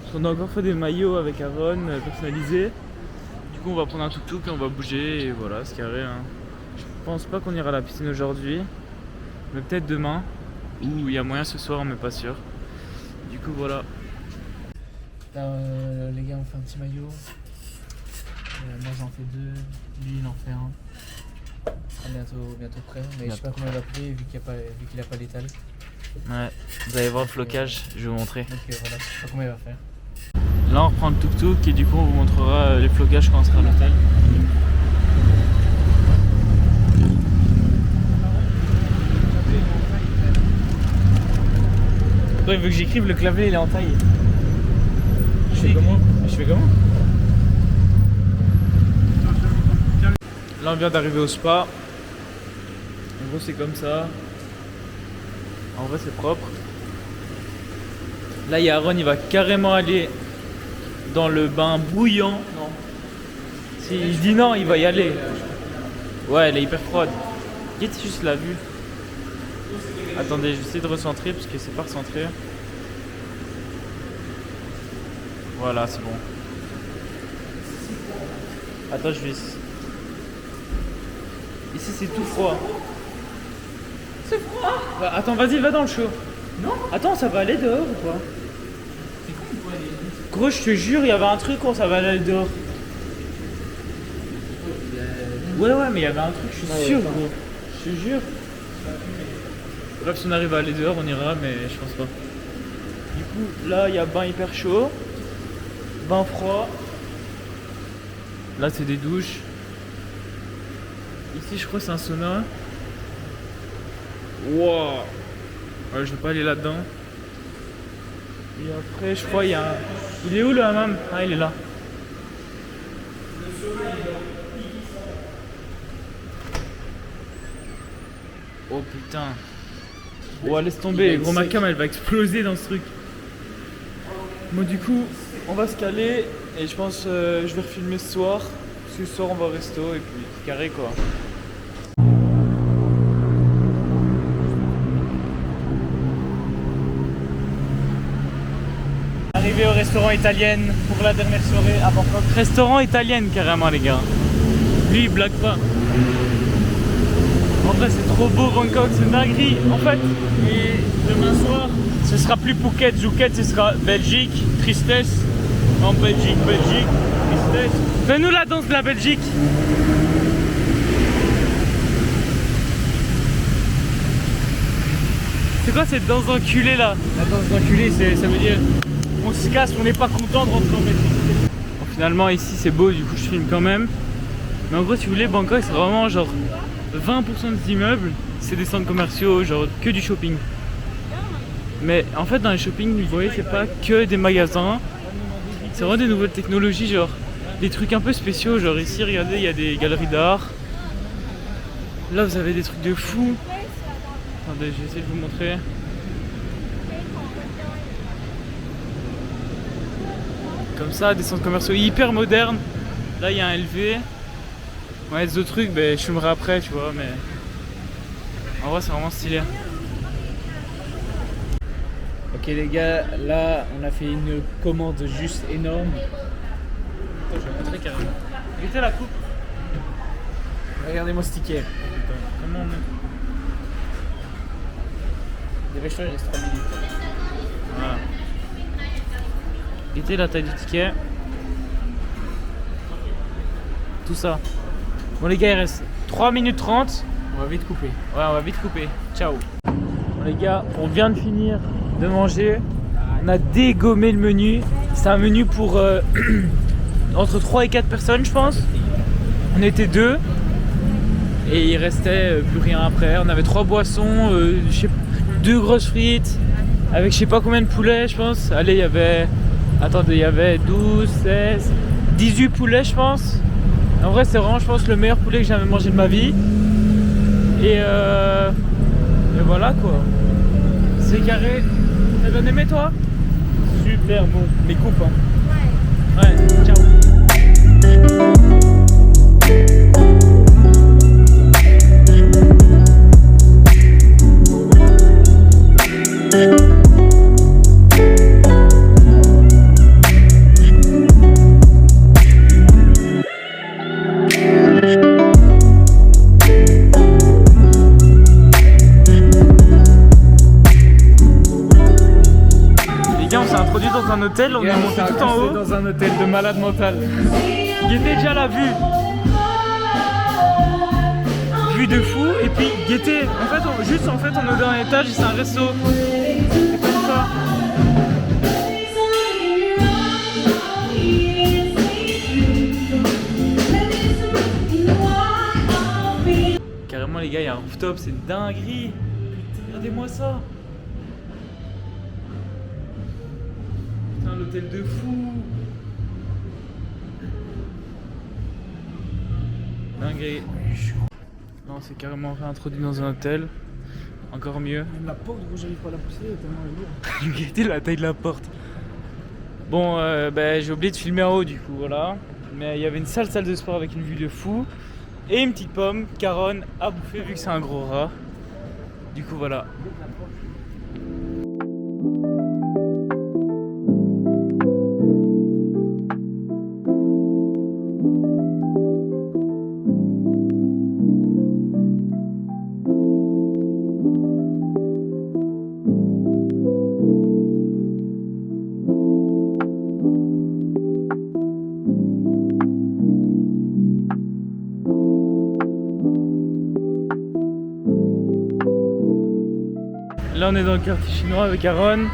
Speaker 3: Parce qu'on a encore fait des maillots avec Aaron personnalisés. Du coup on va prendre un tuk-tuk et on va bouger et voilà, c'est carré hein. Je pense pas qu'on ira à la piscine aujourd'hui. Mais peut-être demain. Ou il y a moyen ce soir mais pas sûr. Du coup voilà.
Speaker 8: Là, les gars ont fait un petit maillot. Moi j'en fais 2, lui il en fait un. Bientôt prêt, mais je sais pas comment il va plier vu qu'il a pas l'étal.
Speaker 3: Ouais, vous allez voir le flocage, je vais vous montrer.
Speaker 8: Donc voilà, je sais pas comment il va faire.
Speaker 3: Là on reprend le tuk-tuk et du coup on vous montrera les flocages quand on sera à l'hôtel.
Speaker 8: Pourquoi il veut que j'écrive le clavier il est en taille? Je fais comment?
Speaker 3: Là on vient d'arriver au spa. En gros c'est comme ça. En vrai c'est propre. Là il y a Aaron, il va carrément aller dans le bain bouillant. Non. Si il dit non, il va y aller. Ouais, elle est hyper froide. Guette juste la vue. Attendez, je vais essayer de recentrer parce que c'est pas recentré. Voilà, c'est bon. Attends, je vais... Ici c'est tout froid.
Speaker 14: C'est froid.
Speaker 3: Bah, attends, vas-y, va dans le chaud.
Speaker 14: Non.
Speaker 3: Attends, ça va aller dehors ou quoi?
Speaker 14: C'est con ou quoi les...
Speaker 3: Gros, je te jure, il y avait un truc où ça va aller dehors. Ouais, mais il y avait un truc, je suis sûr, gros. Je te jure. Bref, si on arrive à aller dehors, on ira, mais je pense pas. Du coup, là, il y a bain hyper chaud, bain froid. Là, c'est des douches. Ici, je crois que c'est un sauna. Wow. Ouais, je veux pas aller là-dedans. Et après, je crois, il y a un... Il est où le hammam? Ah, il est là. Oh putain. Oh, laisse tomber, gros, ma cam elle va exploser dans ce truc. Bon, du coup, on va se caler et je pense je vais refilmer ce soir. Parce que ce soir on va au resto et puis c'est carré quoi. Arrivé au restaurant italien pour la dernière soirée à Bangkok. Restaurant italien carrément les gars. Lui il blague pas. En vrai c'est trop beau Bangkok, c'est une dinguerie. En fait, et demain soir, ce sera plus Phuket, Phuket, ce sera Belgique, tristesse. En Belgique, tristesse. Fais-nous la danse de la Belgique. C'est quoi cette danse d'enculé là? La danse d'enculé, ça veut dire on se casse, on n'est pas content de rentrer en Belgique. Bon, finalement ici c'est beau, du coup je filme quand même. Mais en gros si vous voulez, Bangkok c'est vraiment genre 20% des immeubles, c'est des centres commerciaux, genre que du shopping. Mais en fait dans les shopping, vous voyez, c'est pas que des magasins. C'est vraiment des nouvelles technologies, genre des trucs un peu spéciaux. Genre ici, regardez, il y a des galeries d'art. Là vous avez des trucs de fou. Attendez, je vais essayer de vous montrer. Comme ça, des centres commerciaux hyper modernes. Là il y a un LV. Ouais, des autres trucs, ben, je fumerai après, tu vois, mais en vrai c'est vraiment stylé. Ok les gars, là on a fait une commande juste énorme. Attends, je vais montrer carrément. Mettez la coupe. Regardez-moi ce ticket. Putain, comment on met? Dépêche-toi, il reste 3 minutes. Voilà. Mettez la taille du ticket. Tout ça. Bon les gars, il reste 3 minutes 30. On va vite couper. Ouais, on va vite couper. Ciao. Bon les gars, on vient de finir de manger. On a dégommé le menu. C'est un menu pour entre 3 et 4 personnes je pense. On était 2. Et il restait plus rien après. On avait 3 boissons, 2 grosses frites. Avec je sais pas combien de poulets je pense. Allez, il y avait... Attendez, il y avait 12, 16, 18 poulets je pense. En vrai c'est vraiment je pense le meilleur poulet que j'ai jamais mangé de ma vie. Et voilà quoi. C'est carré. T'as bien aimé toi? Super bon. Les coupes hein. Ouais, ciao. Dans un hôtel, on est monté tout en haut. Dans un hôtel de malade mental. Guettez déjà la vue. Vue de fou. Et puis guettez. En fait, on est dans un étage et c'est un resto. C'est comme ça. Carrément les gars, il y a un rooftop, c'est une dinguerie. Putain, regardez-moi ça. L'hôtel de fou. Dinguerie. Non, c'est carrément réintroduit dans un hôtel. Encore mieux.
Speaker 8: Même la porte, gros, j'arrive pas à la pousser, tellement elle est lourde.
Speaker 3: Regardez la taille de la porte. Bon, j'ai oublié de filmer en haut du coup, voilà. Mais il y avait une salle de sport avec une vue de fou. Et une petite pomme, Caron a bouffé vu que c'est un gros rat. Du coup, voilà. Là on est dans le quartier chinois avec Aaron.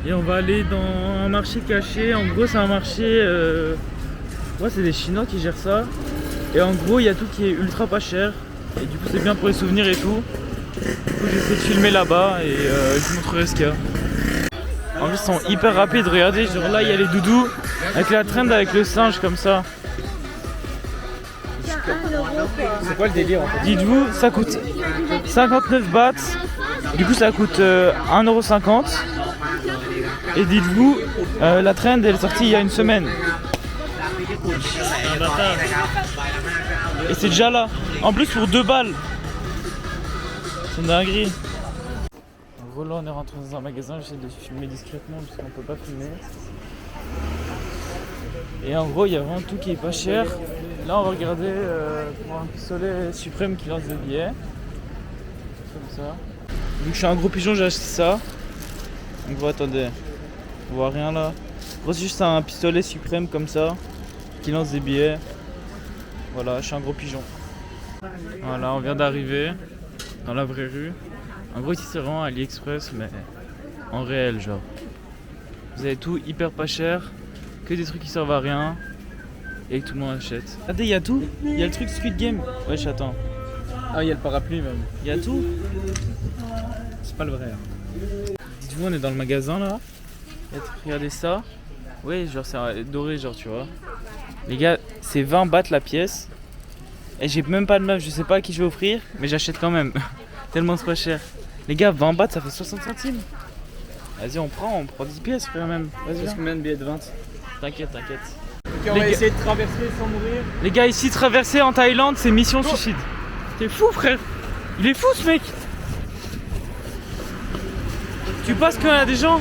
Speaker 3: Et on va aller dans un marché caché. En gros c'est un marché... Ouais, c'est des Chinois qui gèrent ça. Et en gros il y a tout qui est ultra pas cher. Et du coup c'est bien pour les souvenirs et tout. Du coup j'essaie de filmer là-bas et je vous montrerai ce qu'il y a. En plus ils sont hyper rapides, regardez, genre là il y a les doudous avec la trend avec le singe comme ça.
Speaker 8: C'est quoi le délire en fait?
Speaker 3: Dites-vous, ça coûte 59 bahts. Du coup ça coûte 1,50 €. Et dites-vous, la trend elle est sortie il y a une semaine. Et c'est déjà là. En plus pour 2 balles. C'est une dinguerie. En gros là on est rentré dans un magasin, j'essaie de filmer discrètement parce qu'on peut pas filmer. Et en gros il y a vraiment tout qui est pas cher. Là on va regarder pour un pistolet suprême qui lance des billets. Comme ça. Vu que je suis un gros pigeon j'ai acheté ça. Donc bon, attendez, on voit rien là. En gros c'est juste un pistolet suprême comme ça qui lance des billets. Voilà, je suis un gros pigeon. Voilà, on vient d'arriver dans la vraie rue. En gros ici c'est vraiment AliExpress mais en réel genre. Vous avez tout hyper pas cher, que des trucs qui servent à rien et que tout le monde achète. Regardez, il y a tout. Il y a le truc Squid Game. Wesh, attends.
Speaker 8: Ah, il y a le parapluie même.
Speaker 3: Il y a tout.
Speaker 8: C'est pas le vrai.
Speaker 3: Dites-vous, on est dans le magasin là. Regardez ça. Oui, genre c'est doré, genre tu vois. Les gars, c'est 20 bahts la pièce. Et j'ai même pas de meuf, je sais pas à qui je vais offrir, mais j'achète quand même. Tellement c'est pas cher. Les gars, 20 bahts ça fait 60 centimes. Vas-y, on prend 10 pièces frère même. Vas-y.
Speaker 8: Qu'est-ce combien de billets de 20?
Speaker 3: T'inquiète, t'inquiète.
Speaker 8: Ok, on va essayer de traverser sans mourir.
Speaker 3: Les gars, ici, traverser en Thaïlande, c'est mission suicide. T'es fou, frère. Il est fou, ce mec. Tu passes quand il y a des gens.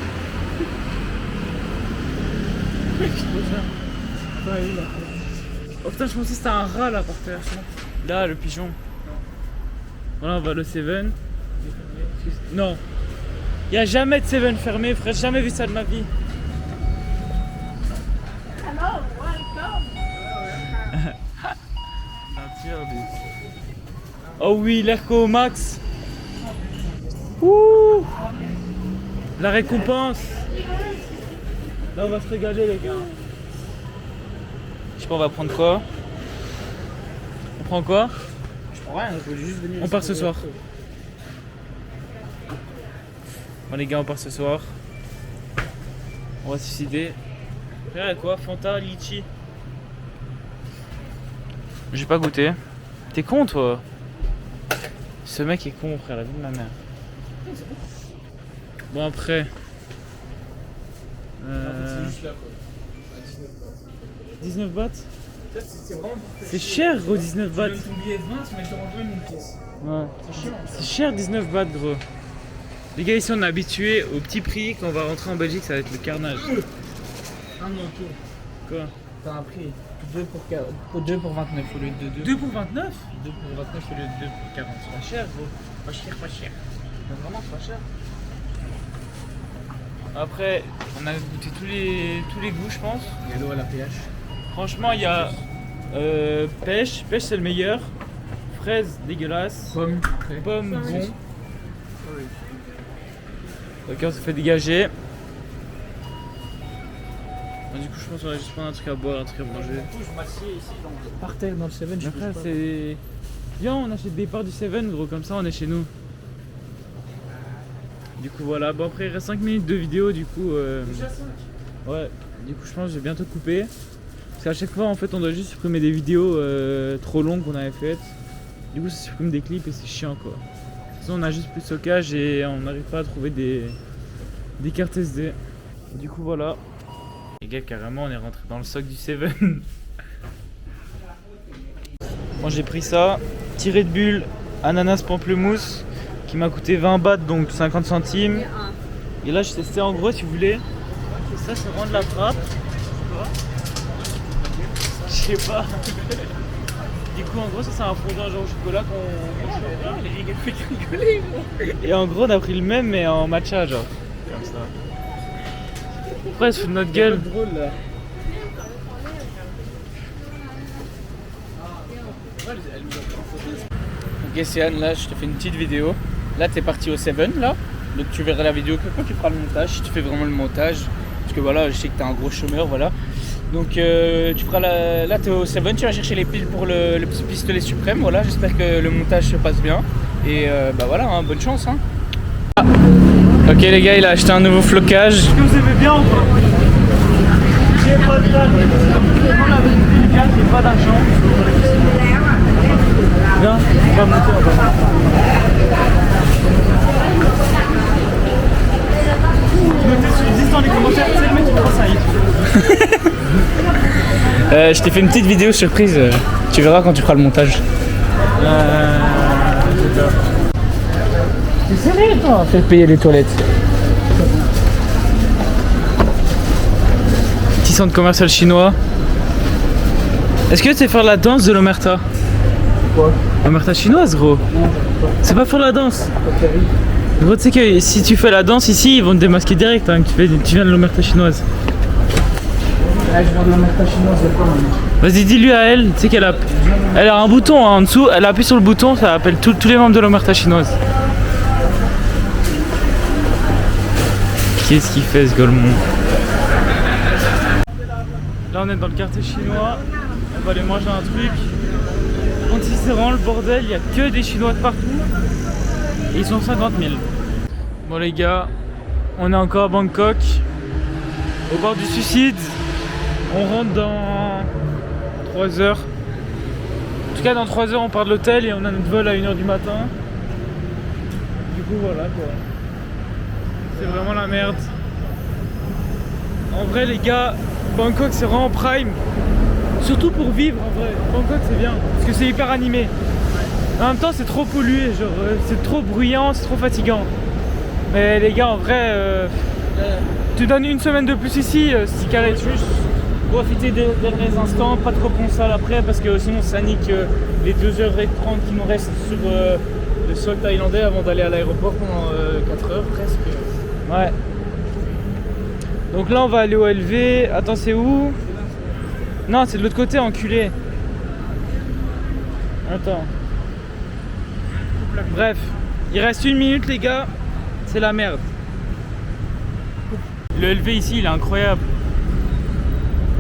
Speaker 3: Oh putain, je pensais que c'était un rat là par terre. Là, le pigeon. Voilà, on va le Seven. Non. Il n'y a jamais de Seven fermé, frère. J'ai jamais vu ça de ma vie. Oh oui, l'Airco Max. Ouh. La récompense. Là, on va se régaler, les gars. Je sais pas, on va prendre quoi? On prend quoi?
Speaker 8: Je prends rien, je voulais juste venir.
Speaker 3: On part ce soir. Bon les gars, on part ce soir. On va se suicider. Frère, quoi? Fanta, litchi. J'ai pas goûté. T'es con toi? Ce mec est con frère, la vie de ma mère. Bon après.
Speaker 8: C'est juste là quoi.
Speaker 3: 19 bahts? C'est cher gros 19 bahts.
Speaker 8: Tu donnes ton billet de 20, mais tu rentres une pièce.
Speaker 3: Ouais. C'est cher 19 bahts gros. Les gars ici on est habitués au petit prix, quand on va rentrer en Belgique ça va être le carnage.
Speaker 8: Ah non ok.
Speaker 3: Quoi?
Speaker 8: T'as un prix. 2 pour 29 au lieu de 2.
Speaker 3: 2 pour 29?
Speaker 8: 2 pour 29 au lieu de 2 pour 40.
Speaker 3: Pas cher gros.
Speaker 8: Pas cher, pas cher.
Speaker 3: Mais vraiment pas cher. Après on a goûté tous les goûts je pense.
Speaker 8: Il y a l'eau à la pH.
Speaker 3: Franchement il y a pêche c'est le meilleur. Fraise dégueulasse.
Speaker 8: Pomme
Speaker 3: bon. Ok, on s'est fait dégager. Du coup, je pense qu'on va juste prendre un truc à boire, un truc à manger.
Speaker 8: Du coup, je m'assieds ici par terre dans le 7.
Speaker 3: Mais frère, c'est. Viens, on achète des parts du 7, gros, comme ça on est chez nous. Du coup, voilà. Bon, après, il reste 5 minutes de vidéo, du coup. Ouais, du coup, je pense que je vais bientôt couper. Parce qu'à chaque fois, en fait, on doit juste supprimer des vidéos trop longues qu'on avait faites. Du coup, ça supprime des clips et c'est chiant, quoi. On a juste plus de stockage et on n'arrive pas à trouver des cartes SD. Du coup voilà. Les gars carrément on est rentré dans le stock du 7. Moi j'ai pris ça, tiré de bulle, ananas pamplemousse qui m'a coûté 20 bahts donc 50 centimes. Et là je testais en gros si vous voulez. Ça c'est vraiment de la frappe. Je sais pas. Du coup, en gros, ça c'est un fondant genre au chocolat qu'on fait rigoler. Et en gros, on a pris le même, mais en matcha, genre. Comme ça. Après, elle se fout de notre gueule.
Speaker 8: C'est drôle là. Ok, Céane, là, je te fais une petite vidéo. Là, t'es parti au 7 là.
Speaker 7: Donc tu verras la vidéo que quand tu feras le montage, si tu fais vraiment le montage. Parce que voilà, je sais que t'es un gros chômeur, voilà. Donc tu feras là t'es au 7, tu vas chercher les piles pour le petit pistolet suprême, voilà. J'espère que le montage se passe bien. Et bah voilà, hein, bonne chance. Hein. Ah. Ok les gars, il a acheté un nouveau flocage.
Speaker 14: Est-ce que vous aimez bien ou pas? J'ai pas de dalle. J'ai pas d'argent. Viens, on va monter, on va monter. Notez sur 10 dans les commentaires, c'est le mec qui prend ça.
Speaker 7: Je t'ai fait une petite vidéo surprise, tu verras quand tu feras le montage.
Speaker 14: T'es sérieux toi?
Speaker 7: Fais payer les toilettes. Petit centre commercial chinois. Est-ce que tu sais faire la danse de l'omerta?
Speaker 14: Quoi?
Speaker 7: L'omerta chinoise gros?
Speaker 14: Non,
Speaker 7: c'est pas faire la danse. Gros, tu sais que si tu fais la danse ici, ils vont te démasquer direct, hein, que tu viens de l'omerta chinoise.
Speaker 14: Là, je viens de l'omerta chinoise, de quoi maintenant?
Speaker 7: Vas-y, dis-lui à elle, tu sais qu'elle a un bouton hein, en dessous, elle appuie sur le bouton, ça appelle tous les membres de l'omerta chinoise. Qu'est-ce qu'il fait ce golemon? Là on est dans le quartier chinois, on va aller manger un truc. Quand c'est vraiment le bordel, il n'y a que des Chinois de partout. Et ils sont 50 000. Bon les gars, on est encore à Bangkok, au bord du suicide. On rentre dans 3 heures. En tout cas dans 3 heures on part de l'hôtel et on a notre vol à 1h du matin. Du coup voilà quoi. C'est vraiment la merde. En vrai les gars, Bangkok c'est vraiment prime. Surtout pour vivre en vrai. Bangkok c'est bien, parce que c'est hyper animé. En même temps c'est trop pollué, genre c'est trop bruyant, c'est trop fatigant. Mais les gars en vrai, tu donnes une semaine de plus ici, si carré juste profiter des derniers instants, pas trop penser à l'après parce que sinon ça nique les 2h30 qui nous restent sur le sol thaïlandais avant d'aller à l'aéroport pendant 4 heures presque. Ouais. Donc là on va aller au LV, attends c'est où? Non c'est de l'autre côté enculé. Attends. Bref, il reste 1 minute les gars, c'est la merde. Le LV ici il est incroyable.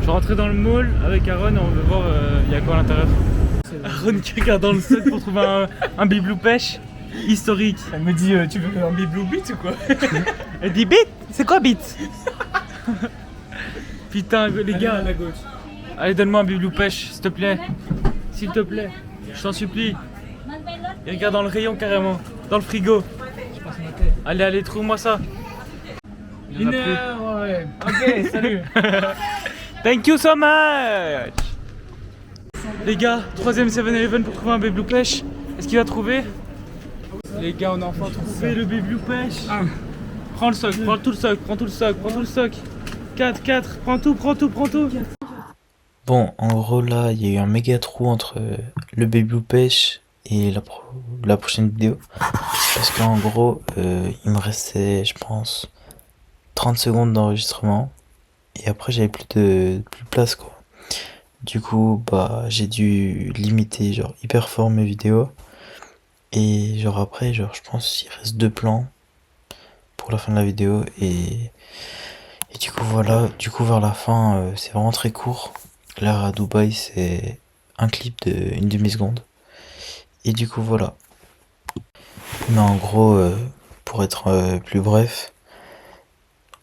Speaker 7: Je vais rentrer dans le mall avec Aaron et on va voir il y a quoi à l'intérieur. Aaron qui regarde dans le sol pour trouver un bibelou pêche historique.
Speaker 8: Elle me dit tu veux un bibelou bit ou quoi?
Speaker 7: Elle dit bit? C'est quoi bit? Putain les gars.
Speaker 8: À la gauche.
Speaker 7: Allez donne-moi un bibelou pêche s'il te plaît. S'il te plaît. Je t'en supplie. Il regarde dans le rayon carrément. Dans le frigo. Allez trouve-moi ça.
Speaker 8: Une heure, ouais. Ok, salut.
Speaker 7: Thank you so much. Les gars, 3ème 7-Eleven pour trouver un bibelou pêche. Est-ce qu'il va trouver? Les gars, on a enfin trouvé le bibelou pêche. Prends le stock, prends tout le stock, prends tout le stock, prends tout le stock. 4, prends tout.
Speaker 6: Bon, en gros là, il y a eu un méga trou entre le bibelou pêche et la prochaine vidéo. Parce qu'en gros, il me restait, je pense, 30 secondes d'enregistrement. Et après, j'avais plus de place quoi. Du coup, bah, j'ai dû limiter genre hyper fort mes vidéos. Et genre après, genre je pense qu'il reste 2 plans pour la fin de la vidéo. Et du coup voilà, vers la fin, c'est vraiment très court. Là à Dubaï, c'est un clip de 1 demi-seconde. Et du coup voilà. Mais en gros, pour être plus bref,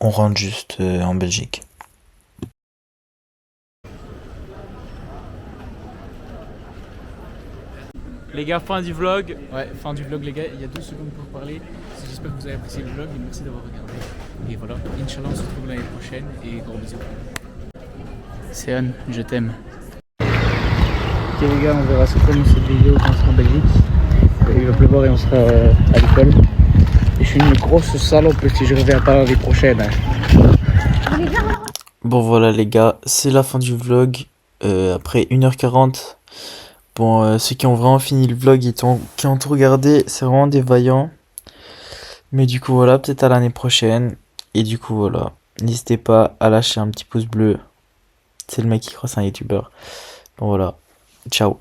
Speaker 6: on rentre juste en Belgique.
Speaker 7: Les gars, fin du vlog.
Speaker 8: Ouais, fin du vlog les gars, il y a 12 secondes pour parler. J'espère que vous avez apprécié le vlog et merci d'avoir regardé. Et voilà, Inch'Allah on se retrouve l'année prochaine et gros bisous.
Speaker 7: Céane, je t'aime. Ok les gars, on verra certainement cette vidéo quand on sera en Belgique. Il va pleuvoir et on sera à l'école. Et je suis une grosse salope si je reviens pas l'année prochaine.
Speaker 6: Bon voilà les gars, c'est la fin du vlog. Après 1h40. Bon, ceux qui ont vraiment fini le vlog et qui ont tout regardé, c'est vraiment des vaillants. Mais du coup voilà, peut-être à l'année prochaine. Et du coup voilà, n'hésitez pas à lâcher un petit pouce bleu. C'est le mec qui croit c'est un youtubeur. Bon voilà, ciao.